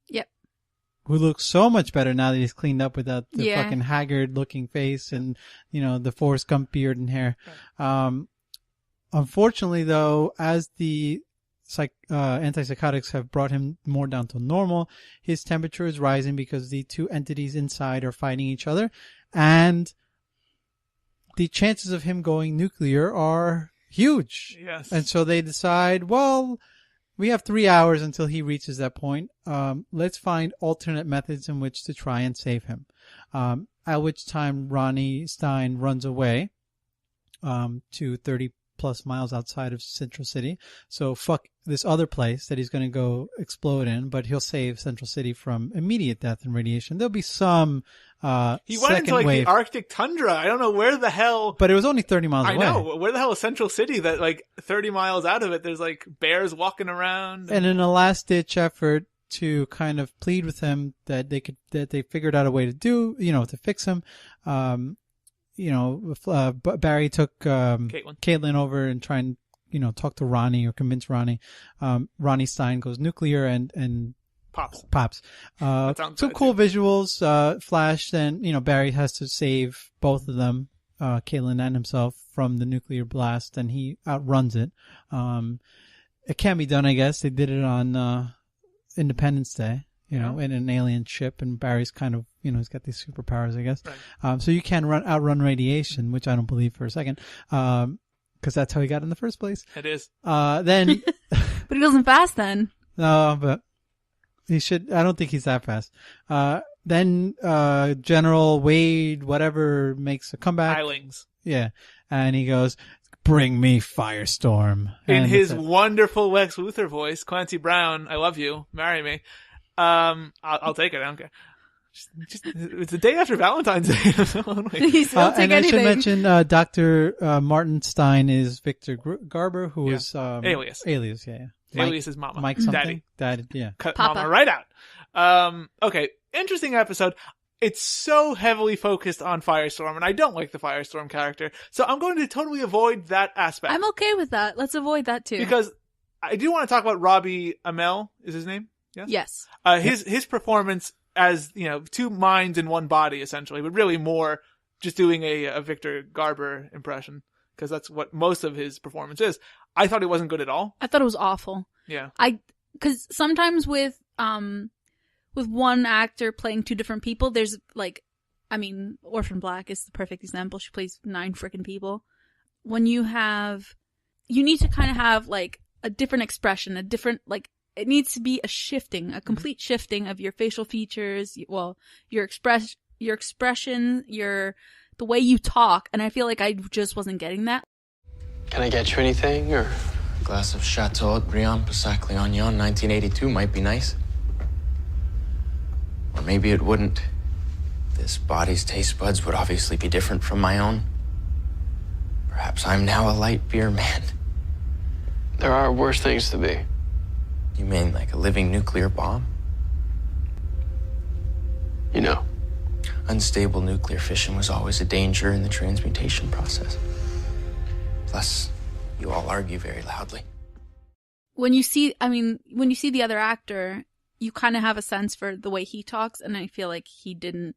Yep. Who looks so much better now that he's cleaned up without the fucking haggard-looking face and, the Forrest Gump beard and hair. Unfortunately, though, as the antipsychotics have brought him more down to normal, his temperature is rising because the two entities inside are fighting each other. And the chances of him going nuclear are huge. Yes. And so they decide, well, we have 3 hours until he reaches that point. Let's find alternate methods in which to try and save him. At which time Ronnie Stein runs away to 30 plus miles outside of Central City. So fuck this other place that he's going to go explode in, but he'll save Central City from immediate death and radiation. There'll be some he went into like wave. the Arctic tundra. I don't know where the hell. But it was only 30 miles away. I know. Where the hell is Central City that like 30 miles out of it, there's like bears walking around. And in a last ditch effort to kind of plead with him that they figured out a way to to fix him, Barry took Caitlin over and try and talk to Ronnie or convince Ronnie. Ronnie Stein goes nuclear and pops. Some cool visuals flash. Then Barry has to save both of them, Caitlin and himself, from the nuclear blast, and he outruns it. It can be done, I guess. They did it on Independence Day. In an alien ship, and Barry's kind of, he's got these superpowers, I guess. Right. So you can outrun radiation, which I don't believe for a second, because that's how he got in the first place. It is. Then, but he wasn't fast then. No, but he should. I don't think he's that fast. Then General Wade, whatever, makes a comeback. Pilings. Yeah, and he goes, "Bring me Firestorm." In his wonderful Lex Luthor voice, Clancy Brown, I love you, marry me. I'll take it. I don't care. It's the day after Valentine's Day. And I should mention, Dr. Martin Stein is Victor Garber, who is Alias. Alias, yeah. Alias is Mama. Mike something. Daddy, yeah. Cut Papa. Mama right out. Okay, interesting episode. It's so heavily focused on Firestorm, and I don't like the Firestorm character, so I'm going to totally avoid that aspect. I'm okay with that. Let's avoid that too. Because I do want to talk about Robbie Amell, is his name? Yes. His performance as, two minds in one body, essentially, but really more just doing a Victor Garber impression, because that's what most of his performance is. I thought it wasn't good at all. I thought it was awful. Yeah. Because sometimes with one actor playing two different people, there's Orphan Black is the perfect example. She plays 9 freaking people. When you need to kind of have like a different expression, a different it needs to be a complete shifting of your facial features, your expression, the way you talk, and I feel like I just wasn't getting that. Can I get you anything, or? A glass of Chateau at Brayan, Passaclignon, 1982 might be nice. Or maybe it wouldn't. This body's taste buds would obviously be different from my own. Perhaps I'm now a light beer man. There are worse things to be. You mean like a living nuclear bomb? unstable nuclear fission was always a danger in the transmutation process. Plus, you all argue very loudly. When you see the other actor, you kind of have a sense for the way he talks, and I feel like he didn't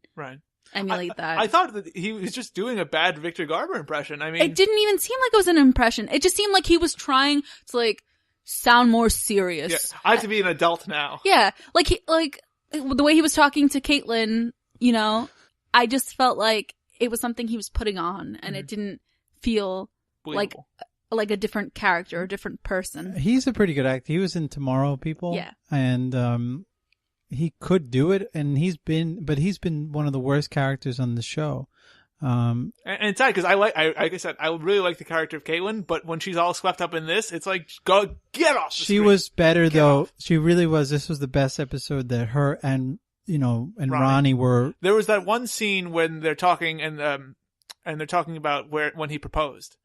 emulate that. I thought that he was just doing a bad Victor Garber impression. I mean, it didn't even seem like it was an impression. It just seemed like he was trying to like sound more serious. Yeah, I have to be an adult now. Yeah, like the way he was talking to Caitlin, you know, I just felt like it was something he was putting on, and it didn't feel believable. like a different character, a different person. He's a pretty good actor. He was in Tomorrow People. Yeah. And he could do it, and he's been one of the worst characters on the show. And it's sad because like I said, I really like the character of Caitlin, but when she's all swept up in this, it's like, go get off the She screen. was better Get though. off. She really was. This was the best episode that her and Ronnie were. There was that one scene when they're talking and they're talking about when he proposed.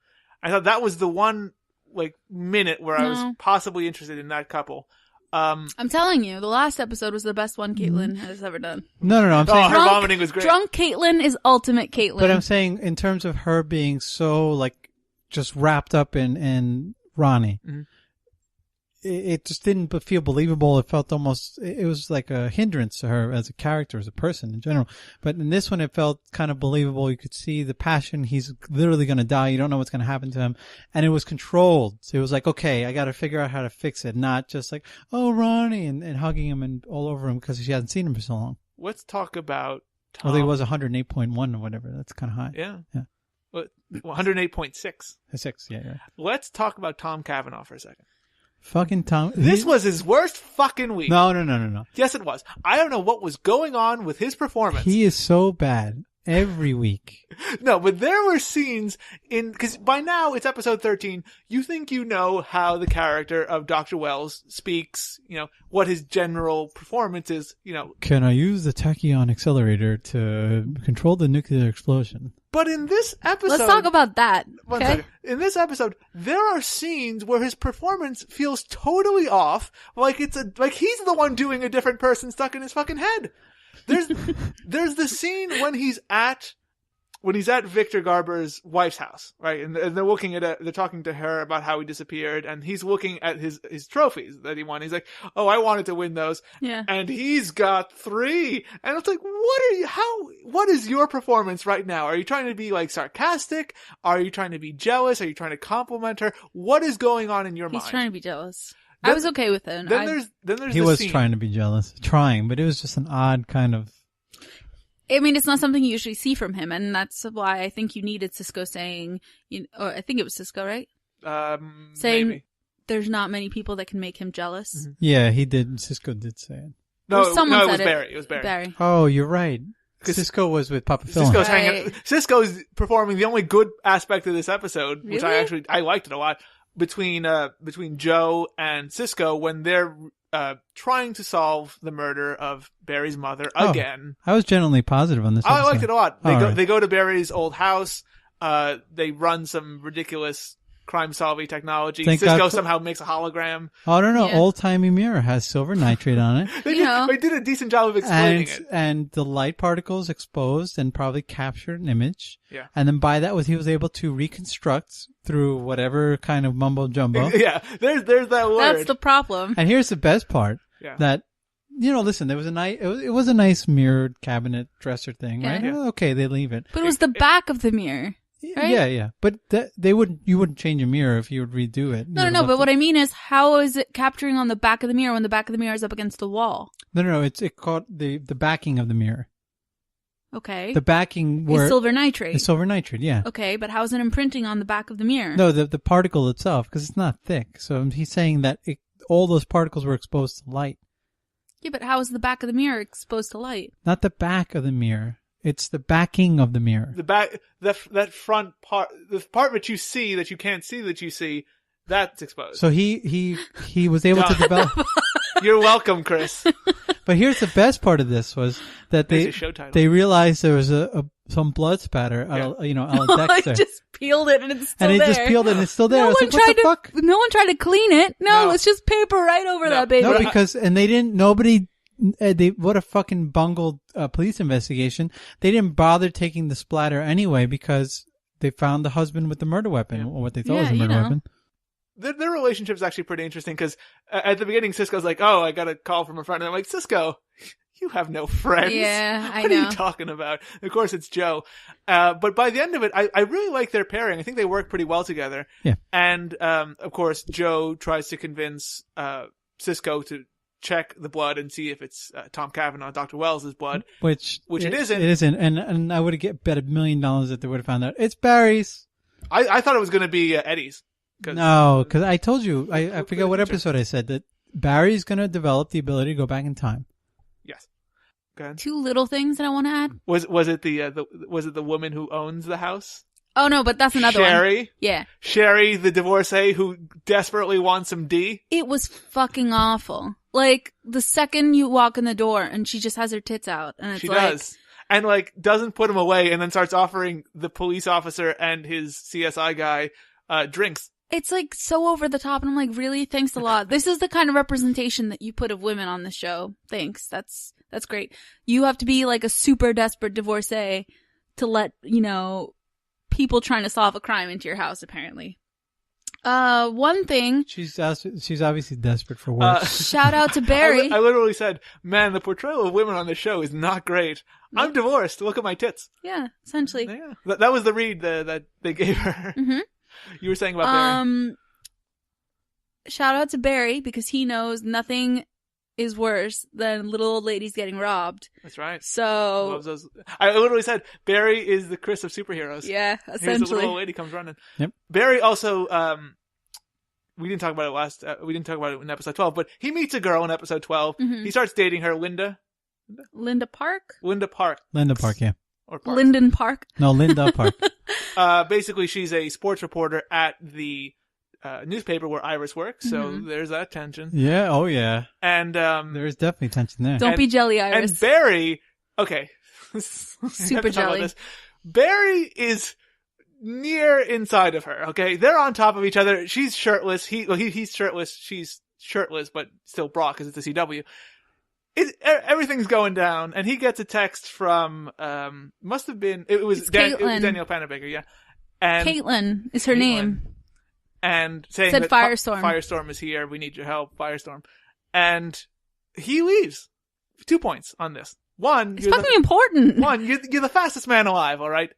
I thought that was the one like minute where I was possibly interested in that couple. I'm telling you, the last episode was the best one Caitlin has ever done. No. I'm saying her vomiting was great. Drunk Caitlin is ultimate Caitlin. But I'm saying in terms of her being so like just wrapped up in Ronnie, it just didn't feel believable. It felt it was like a hindrance to her as a character, as a person in general. But in this one, it felt kind of believable. You could see the passion. He's literally going to die. You don't know what's going to happen to him. And it was controlled. So it was like, okay, I got to figure out how to fix it. Not just like, oh, Ronnie, and hugging him and all over him because she hasn't seen him for so long. Let's talk about Tom. Well, it was 108.1 or whatever. That's kind of high. Yeah. 108.6. 6, yeah. Let's talk about Tom Cavanagh for a second. Fucking Tom. This was his worst fucking week. No. Yes, it was. I don't know what was going on with his performance. He is so bad every week. No, but there were scenes because by now it's episode 13. You think you know how the character of Dr. Wells speaks, you know, what his general performance is, you know. Can I use the tachyon accelerator to control the nuclear explosion? But in this episode... Let's talk about that. One okay? second. In this episode, there are scenes where his performance feels totally off, like he's the one doing a different person stuck in his fucking head. There's the scene when he's at Victor Garber's wife's house, right? And they're talking to her about how he disappeared, and he's looking at his trophies that he won. He's like, oh, I wanted to win those. Yeah. And he's got 3. And it's like, what is your performance right now? Are you trying to be like sarcastic? Are you trying to be jealous? Are you trying to compliment her? What is going on in your mind? He's trying to be jealous. I was okay with it. Then there's he the was scene. trying to be jealous, but it was just an odd kind of. I mean, it's not something you usually see from him, and that's why I think you needed Cisco saying, or I think it was Cisco, right? Saying maybe. There's not many people that can make him jealous. Mm-hmm. Yeah, he did. Cisco did say it. No, it was Barry. It was Barry. Oh, you're right. Cisco was with Papa Phil. Cisco's performing the only good aspect of this episode, which Really? I liked it a lot, between Joe and Cisco when they're trying to solve the murder of Barry's mother again. I was generally positive on this episode. I liked it a lot. Right. They go to Barry's old house. They run some ridiculous crime-solving technology. Cisco somehow makes a hologram. Oh, I don't know. Yeah. Old-timey mirror has silver nitrate on it. They did a decent job of explaining it. And the light particles exposed and probably captured an image. Yeah. And then by that he was able to reconstruct through whatever kind of mumbo-jumbo. Yeah, there's that word. That's the problem. And here's the best part. Yeah. That, listen, there was it was a nice mirrored cabinet dresser thing, right? Yeah. Okay, they leave it. But it was the back of the mirror. Right? Yeah. But you wouldn't change a mirror if you would redo it. No. But what I mean is, how is it capturing on the back of the mirror when the back of the mirror is up against the wall? No. It caught the backing of the mirror. Okay. The backing where is silver nitrate. It's silver nitrate, yeah. Okay, but how is it imprinting on the back of the mirror? No, the particle itself, because it's not thick. So he's saying that all those particles were exposed to light. Yeah, but how is the back of the mirror exposed to light? Not the back of the mirror. It's the backing of the mirror. The back, that front part, the part that you see that you can't see that you see, that's exposed. So he was able to develop. You're welcome, Cris. But here's the best part of this was that they realized there was some blood spatter out of Dexter. I just peeled it and it's still there. And he just peeled it and it's still there. No Fuck? No one tried to clean it. No, it's just paper right over that baby. No, because nobody what a fucking bungled police investigation. They didn't bother taking the splatter anyway because they found the husband with the murder weapon, or what they thought was a murder weapon. Their relationship is actually pretty interesting because at the beginning, Cisco's like, "Oh, I got a call from a friend," and I'm like, "Cisco, you have no friends. Yeah, I know. What are you talking about?" Of course, it's Joe. But by the end of it, I really like their pairing. I think they work pretty well together. Yeah. And of course, Joe tries to convince Cisco to check the blood and see if it's Tom Cavanagh, Dr. Wells' blood, which it isn't. It isn't, and I would have bet $1 million that they would have found out it's Barry's. I thought it was going to be Eddie's. No, because I told you, I forget what episode I said that Barry's going to develop the ability to go back in time. Yes. Go ahead. 2 little things that I want to add. Was it the woman who owns the house? Oh no, but that's another Sherry? one. Yeah. Sherry, the divorcee who desperately wants some D? It was fucking awful. Like, the second you walk in the door and she just has her tits out. And it's she like... does. And doesn't put him away and then starts offering the police officer and his CSI guy drinks. It's so over the top, and I'm like, really? Thanks a lot. This is the kind of representation that you put of women on the show. Thanks. That's great. You have to be a super desperate divorcee to let, people trying to solve a crime into your house, apparently. One thing. She's obviously desperate for work. Shout out to Barry. I literally said, man, the portrayal of women on the show is not great. I'm divorced. Look at my tits. Yeah, essentially. Yeah. That was the read that they gave her. Mm-hmm. You were saying about Barry. Shout out to Barry because he knows nothing is worse than little old ladies getting robbed. That's right. So I literally said Barry is the Cris of superheroes. Yeah, essentially. Here's the little old lady comes running. Yep. Barry also, we didn't talk about it we didn't talk about it in episode 12, but he meets a girl in episode 12. Mm-hmm. He starts dating her, Linda Park. Linda Park, yeah. Or Park. Linden Park. No, Linda Park. Basically, she's a sports reporter at the newspaper where Iris works, so there's that tension. Yeah, oh yeah. And there's definitely tension there. Don't be jelly, Iris. And Barry, okay. Super jelly. Barry is near inside of her, okay? They're on top of each other. She's shirtless. He's shirtless. She's shirtless, but still bra because it's a CW. Everything's going down, and he gets a text from, must have been, it was Danielle Panabaker, yeah. And Caitlin is her name. And saying said that Firestorm. Firestorm is here, we need your help, Firestorm. And he leaves. 2 points on this. One, it's fucking important. One, you're the fastest man alive, alright?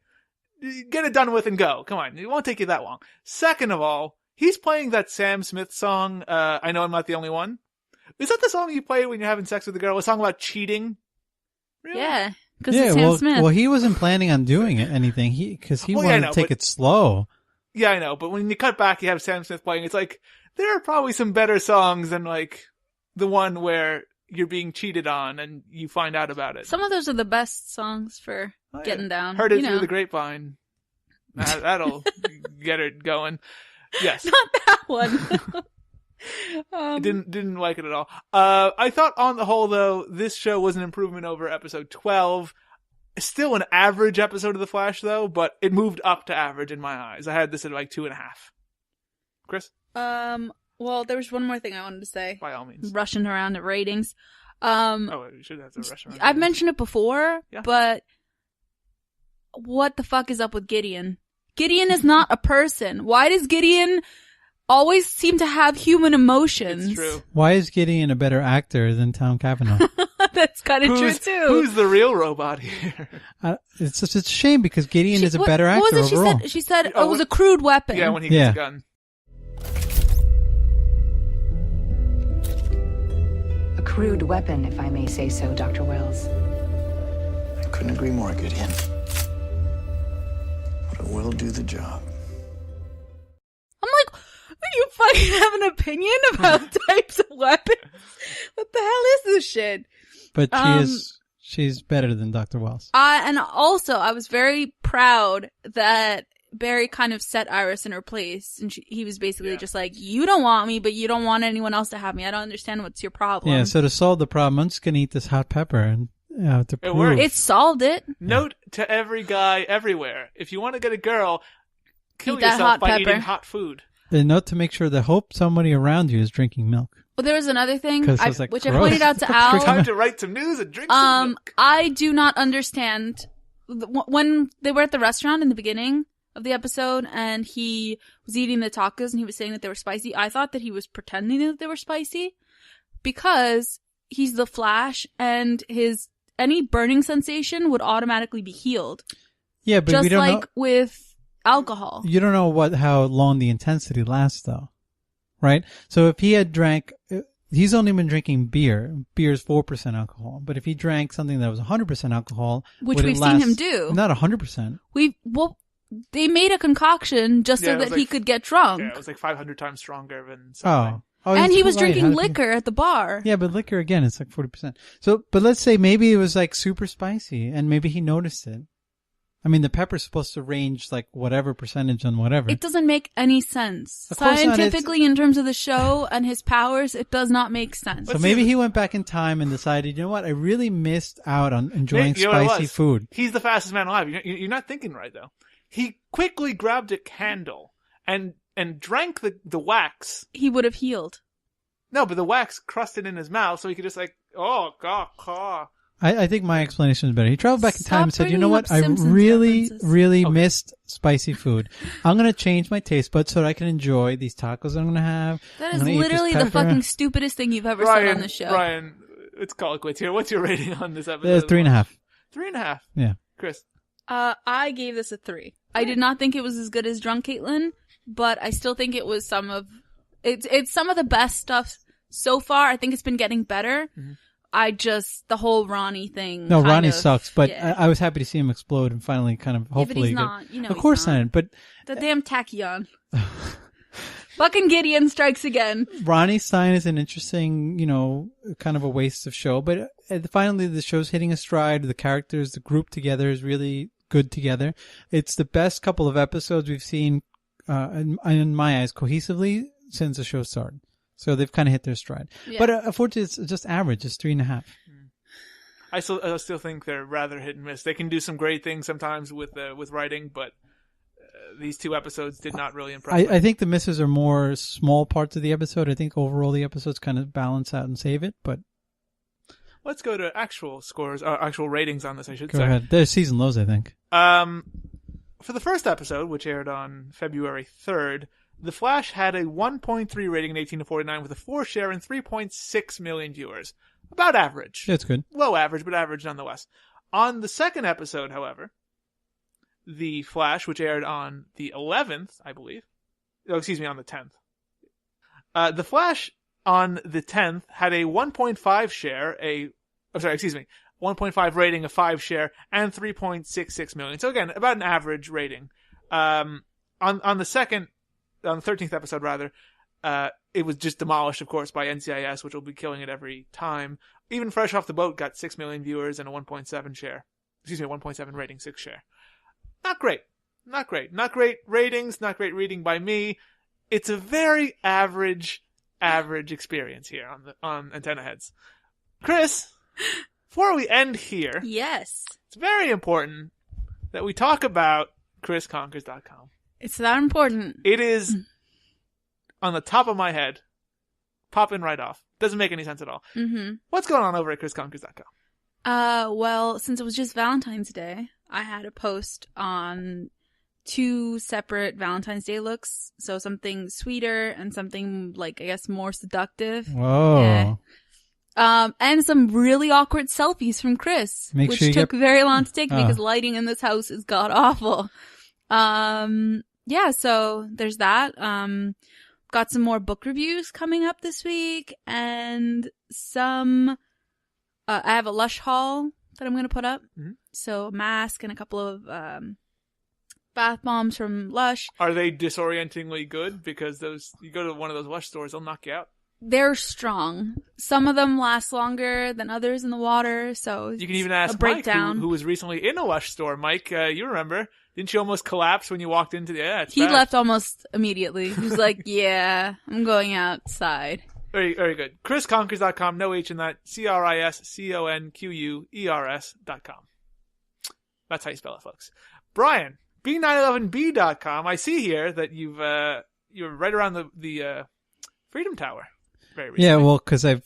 Get it done with and go. Come on, it won't take you that long. Second of all, he's playing that Sam Smith song, I Know I'm Not the Only One. Is that the song you play when you're having sex with a girl? A song about cheating? Really? Yeah, because it's Sam Smith. Well, he wasn't planning on doing anything. Because he wanted to take it slow. Yeah, I know. But when you cut back, you have Sam Smith playing. It's like, there are probably some better songs than the one where you're being cheated on and you find out about it. Some of those are the best songs for getting down. Heard it through the grapevine. That'll get it going. Yes. Not that one. Didn't like it at all. I thought on the whole though, this show was an improvement over episode 12. Still an average episode of The Flash though, but it moved up to average in my eyes. I had this at 2.5. Cris? Well, there was one more thing I wanted to say. By all means. Rushing around at ratings. You should have to rush around. I've mentioned it before, but what the fuck is up with Gideon? Gideon is not a person. Why does Gideon always seem to have human emotions? It's true. Why is Gideon a better actor than Tom Cavanagh? That's kind of true too. Who's the real robot here? It's just a shame because Gideon is a better actor what was it overall. She said it was a crude weapon. Yeah, when he gets a gun. A crude weapon, if I may say so, Dr. Wells. I couldn't agree more, Gideon. But it will do the job. I'm like, you fucking have an opinion about types of weapons? What the hell is this shit? But she's better than Dr. Wells. And also, I was very proud that Barry kind of set Iris in her place. And he was basically just like, you don't want me, but you don't want anyone else to have me. I don't understand what's your problem. Yeah, so to solve the problem, I'm just going to eat this hot pepper and to prove. Worked. It solved it. Note to every guy everywhere. If you want to get a girl, kill Eat that yourself hot by pepper. eating hot food. And note to make sure that hope somebody around you is drinking milk. Well, there was another thing, like, which I pointed out to Al. Time to write some news and drink some milk. I do not understand when they were at the restaurant in the beginning of the episode and he was eating the tacos and he was saying that they were spicy. I thought that he was pretending that they were spicy because he's the Flash and any burning sensation would automatically be healed. Yeah, but just we don't like know. with alcohol. You don't know how long the intensity lasts, though, right? So if he had drank, he's only been drinking beer. Beer is 4% alcohol, but if he drank something that was 100% alcohol, which we've seen him do, not 100%. They made a concoction just so that he could get drunk. Yeah, it was like 500 times stronger than something. And he was drinking liquor at the bar. Yeah, but liquor again, it's like 40%. So, but let's say maybe it was like super spicy, and maybe he noticed it. I mean, the pepper's supposed to range like whatever percentage on whatever. It doesn't make any sense. Scientifically, in terms of the show and his powers, it does not make sense. So maybe he went back in time and decided, you know what, I really missed out on enjoying spicy food. He's the fastest man alive. You're not thinking right, though. He quickly grabbed a candle and drank the wax. He would have healed. No, but the wax crusted in his mouth, so he could just like, I think my explanation is better. He traveled back in time and said, you know what? I really missed spicy food. I'm going to change my taste buds so that I can enjoy these tacos I'm going to have. That is literally the fucking stupidest thing you've ever said on the show. Brian, let's call it quits here. What's your rating on this episode? It's 3.5. 3.5? Yeah. Chris? I gave this a 3. I did not think it was as good as Drunk Caitlin, but I still think it was it's some of the best stuff so far. I think it's been getting better. Mm-hmm. The whole Ronnie thing. No, Ronnie sucks, but yeah. I was happy to see him explode and finally kind of hopefully. Yeah, but he's not. Of course not. But the damn tachyon. Fucking Gideon strikes again. Ronnie Stein is an interesting, kind of a waste of show, but finally the show's hitting a stride. The characters, the group together is really good together. It's the best couple of episodes we've seen, in my eyes, cohesively since the show started. So they've kind of hit their stride. Yeah. But unfortunately, it's just average. It's 3.5. I still think they're rather hit and miss. They can do some great things sometimes with writing, but these 2 episodes did not really impress me. I think the misses are more small parts of the episode. I think overall the episodes kind of balance out and save it. But let's go to actual scores, actual ratings on this, I should say. Go ahead. There's season lows, I think. For the first episode, which aired on February 3rd, The Flash had a 1.3 rating in 18 to 49 with a 4 share and 3.6 million viewers. About average. That's good. Low average, but average nonetheless. On the second episode, however, The Flash, which aired on the 11th, I believe. On the 10th. The Flash on the 10th had a 1.5 share, 1.5 rating, a 5 share, and 3.66 million. So again, about an average rating. On the 13th episode, rather, it was just demolished, of course, by NCIS, which will be killing it every time. Even Fresh Off the Boat got 6 million viewers and a 1.7 share. 1.7 rating, 6 share. Not great. Not great ratings, not great reading by me. It's a very average experience here on Antenna Heads. Cris, before we end here, yes, it's very important that we talk about CrisConquers.com. It's that important. It is on the top of my head, popping right off. Doesn't make any sense at all. Mm-hmm. What's going on over at CrisConquers.com? Well, since it was just Valentine's Day, I had a post on 2 separate Valentine's Day looks. So something sweeter and something more seductive. Whoa. Yeah. And some really awkward selfies from Cris, which took very long to take because lighting in this house is god awful. Yeah, so there's that. Got some more book reviews coming up this week and some, I have a Lush haul that I'm going to put up. Mm-hmm. So a mask and a couple of, bath bombs from Lush. Are they disorientingly good? Because you go to one of those Lush stores, they'll knock you out. They're strong. Some of them last longer than others in the water, so you can even ask Mike, who was recently in a Lush store. Mike, you remember? Didn't you almost collapse when you walked into the... Yeah, he left almost immediately. He was like, yeah, I'm going outside. Very, very good. CrisConquers.com, no H in that. CrisConquers.com. That's how you spell it, folks. Brian, B911B.com. I see here that you're right around the Freedom Tower. very recently. Yeah, well, because I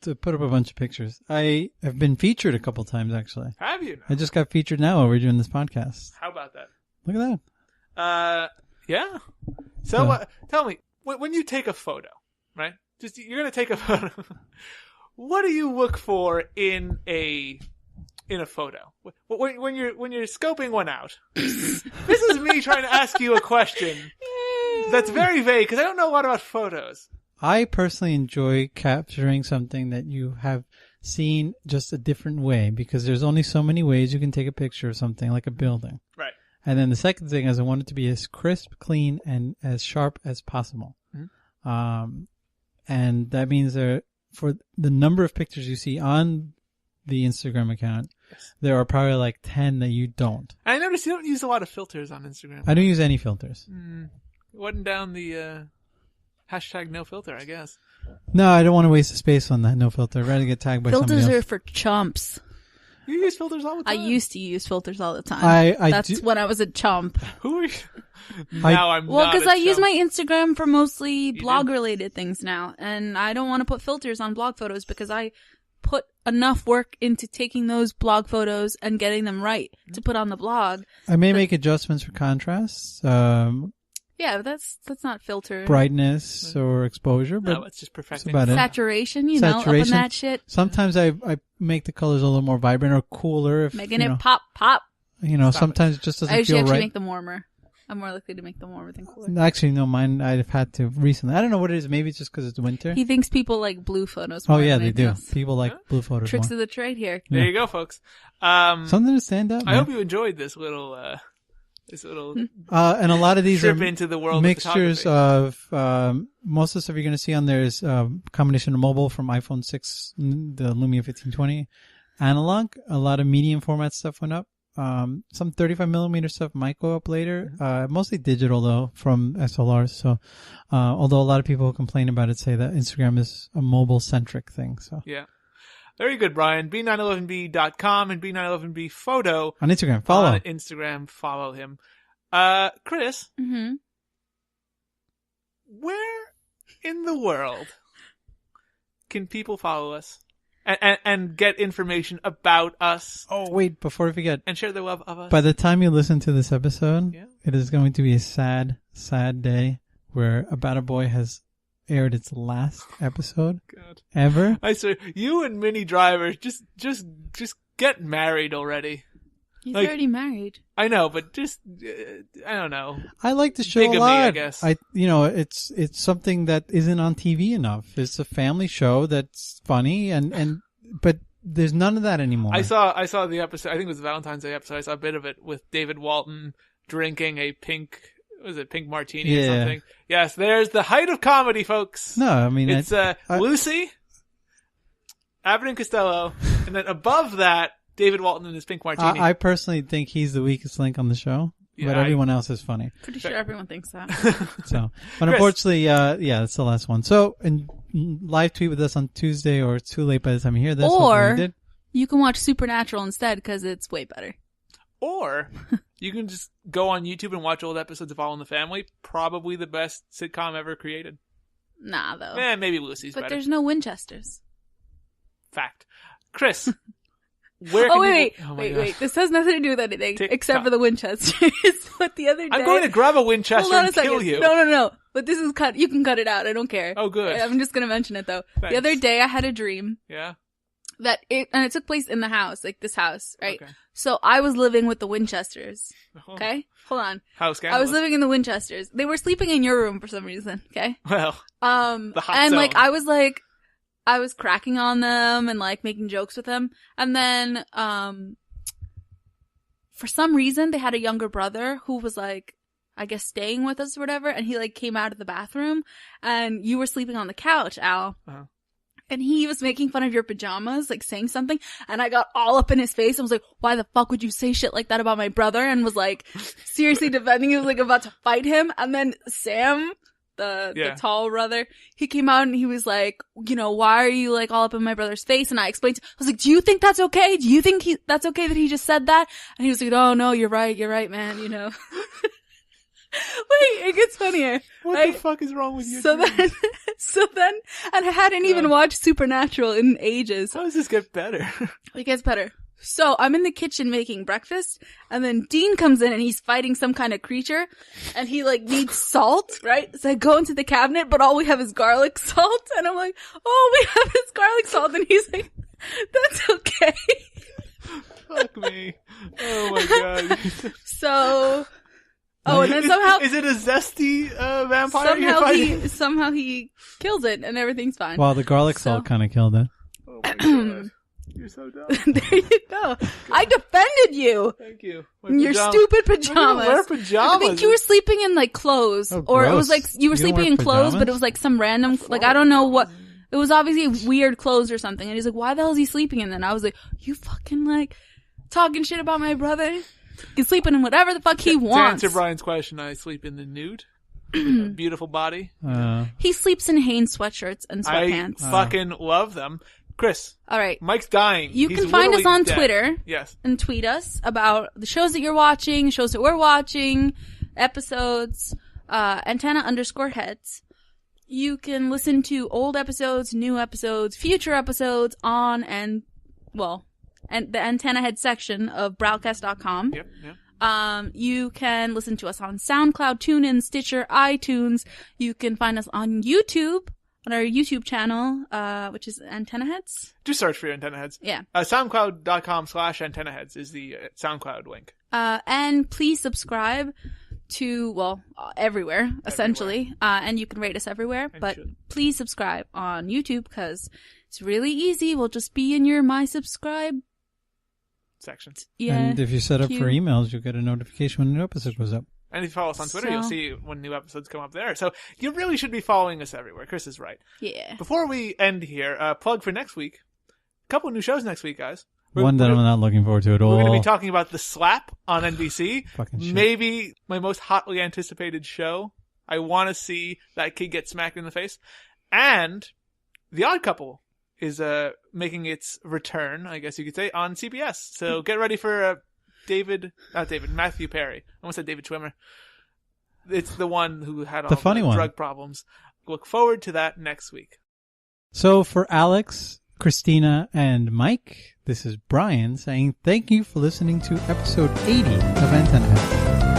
put up a bunch of pictures. I have been featured a couple times, actually. Have you? I just got featured now while we're doing this podcast. How about that? Look at that. Yeah. So tell me, when you take a photo, right? You're going to take a photo. What do you look for in a photo? When you're scoping one out. This is me trying to ask you a question that's very vague because I don't know a lot about photos. I personally enjoy capturing something that you have seen just a different way because there's only so many ways you can take a picture of something like a building. Right. And then the second thing is I want it to be as crisp, clean, and as sharp as possible. Mm-hmm. And that means for the number of pictures you see on the Instagram account, there are probably like 10 that you don't. I noticed you don't use a lot of filters on Instagram. I don't use any filters. Wasn't down the hashtag no filter, I guess. No, I don't want to waste the space on that no filter. I'd rather get tagged by somebody else. Filters are for chumps. You use filters all the time? I used to use filters all the time. That's when I was a chump. Who are you? Now I'm well, not because I use my Instagram for mostly do? blog-related things now, and I don't want to put filters on blog photos because I put enough work into taking those blog photos and getting them right to put on the blog. I may make adjustments for contrast, yeah, but that's not filter. brightness or exposure, but no, it's just perfecting. that's about it. Saturation, you know, up in that shit. Sometimes I make the colors a little more vibrant or cooler. If, Making it pop. You know, sometimes it just doesn't I usually feel actually right. make them warmer. I'm more likely to make them warmer than cooler. Actually, no, mine I've had to recently. I don't know what it is. Maybe it's just because it's winter. He thinks people like blue photos Oh more yeah, than they do. anything else. People like blue photos Tricks more. of the trade here. There you go, folks. Something to stand up. I hope you enjoyed this little and a lot of these trip are into the world mixtures of most of the stuff you're going to see on there is a combination of mobile from iPhone 6, the Lumia 1520, analog. A lot of medium format stuff went up. Some 35 millimeter stuff might go up later. Mostly digital though from SLRs. So, although a lot of people who complain about it say that Instagram is a mobile centric thing. So yeah. Very good, Brian. B911B.com and B911B photo. On Instagram. Follow. On Instagram. Follow him. Cris. Mm-hmm. Where in the world can people follow us and get information about us? Oh, wait, before we forget. And share their love of us? By the time you listen to this episode, it is going to be a sad, sad day where About a Boy has aired its last episode ever. I swear, you and Minnie Driver just get married already. He's already married. I know, but just I don't know. I like the show Bigamy, a lot. I guess. It's something that isn't on TV enough. It's a family show that's funny but there's none of that anymore. I saw the episode. I think it was the Valentine's Day episode. I saw a bit of it with David Walton drinking a pink martini or something. Yes, there's the height of comedy, folks. No, I mean it's Lucy, Abbott and Costello, and then above that, David Walton and his pink martini. I personally think he's the weakest link on the show, but everyone else is funny. Pretty sure everyone thinks that. So, but unfortunately, that's the last one. So, and live tweet with us on Tuesday, or it's too late by the time you hear this. Or you can watch Supernatural instead because it's way better. Or you can just go on YouTube and watch old episodes of All in the Family. Probably the best sitcom ever created. Nah, though. Maybe Lucy's better. But there's no Winchesters. Fact. Cris. Wait. This has nothing to do with anything except for the Winchesters. But the other day, I'm going to grab a Winchester and kill you. No. But this is cut. You can cut it out. I don't care. Oh, good. I'm just going to mention it though. Thanks. The other day I had a dream. Yeah. And it took place in the house, like this house, right? Okay. So I was living with the Winchesters. Okay? Hold on. How scandalous. I was living in the Winchesters. They were sleeping in your room for some reason. Okay? Well. The hot and zone. I was cracking on them and like making jokes with them. And then, for some reason they had a younger brother who was like, I guess staying with us or whatever. And he like came out of the bathroom and you were sleeping on the couch, Al. Uh-huh. And he was making fun of your pajamas, like saying something. And I got all up in his face and was like, why the fuck would you say shit like that about my brother? And was like seriously defending. He was like about to fight him. And then Sam, the tall brother, he came out and he was like, you know, why are you like all up in my brother's face? And I explained, I was like, do you think that's okay? Do you think that's okay that he just said that? And he was like, oh no, you're right, man, you know. Wait, it gets funnier. What the fuck is wrong with you? So So then, and I hadn't even watched Supernatural in ages. How does this get better? It gets better. So I'm in the kitchen making breakfast, and then Dean comes in and he's fighting some kind of creature, and he like needs salt, right? So I go into the cabinet, but all we have is garlic salt, and I'm like, oh, we have this garlic salt, and he's like, that's okay. Fuck me. Oh my god. So, and then somehow is it a zesty vampire? Somehow he kills it, and everything's fine. Well, the garlic salt kind of killed it. Oh my god. You're so dumb. There you go. I defended you. Thank you. In your stupid pajamas. Wear pajamas. I think you were sleeping in like clothes, or it was like you were sleeping in clothes, but it was like some random, like I don't know what. It was obviously weird clothes or something. And he's like, "Why the hell is he sleeping in?" And I was like, "You fucking like talking shit about my brother? He's sleeping in whatever the fuck he wants." To answer Brian's question, I sleep in the nude. A beautiful body. He sleeps in Hanes sweatshirts and sweatpants. I fucking love them. Cris. All right. Mike's dying. You He's can find us on dead. Twitter. Yes. And tweet us about the shows that you're watching, shows that we're watching, episodes, antenna_heads. You can listen to old episodes, new episodes, future episodes on and the Antenna Head section of Browcast.com. Yep. You can listen to us on SoundCloud, TuneIn, Stitcher, iTunes. You can find us on YouTube. On our YouTube channel, which is Antenna Heads. Just search for Antenna Heads. Yeah. SoundCloud.com/Antenna Heads is the SoundCloud link. And please subscribe to, everywhere, essentially. And you can rate us everywhere. But please subscribe on YouTube because it's really easy. We'll just be in your My Subscribe section. Yeah. And if you set up for emails, you'll get a notification when a new episode goes up. And if you follow us on Twitter, you'll see when new episodes come up there. So you really should be following us everywhere. Cris is right. Yeah. Before we end here, plug for next week. A couple of new shows next week, guys. One that I'm not looking forward to at all. We're going to be talking about The Slap on NBC. Fucking shit. Maybe my most hotly anticipated show. I want to see that kid get smacked in the face. And The Odd Couple is making its return, I guess you could say, on CBS. So get ready for Matthew Perry. I almost said David Schwimmer. It's the one who had all the funny drug problems. Look forward to that next week. So for Alex, Cristina, and Mike, this is Brian saying thank you for listening to episode 80 of Antenna Head.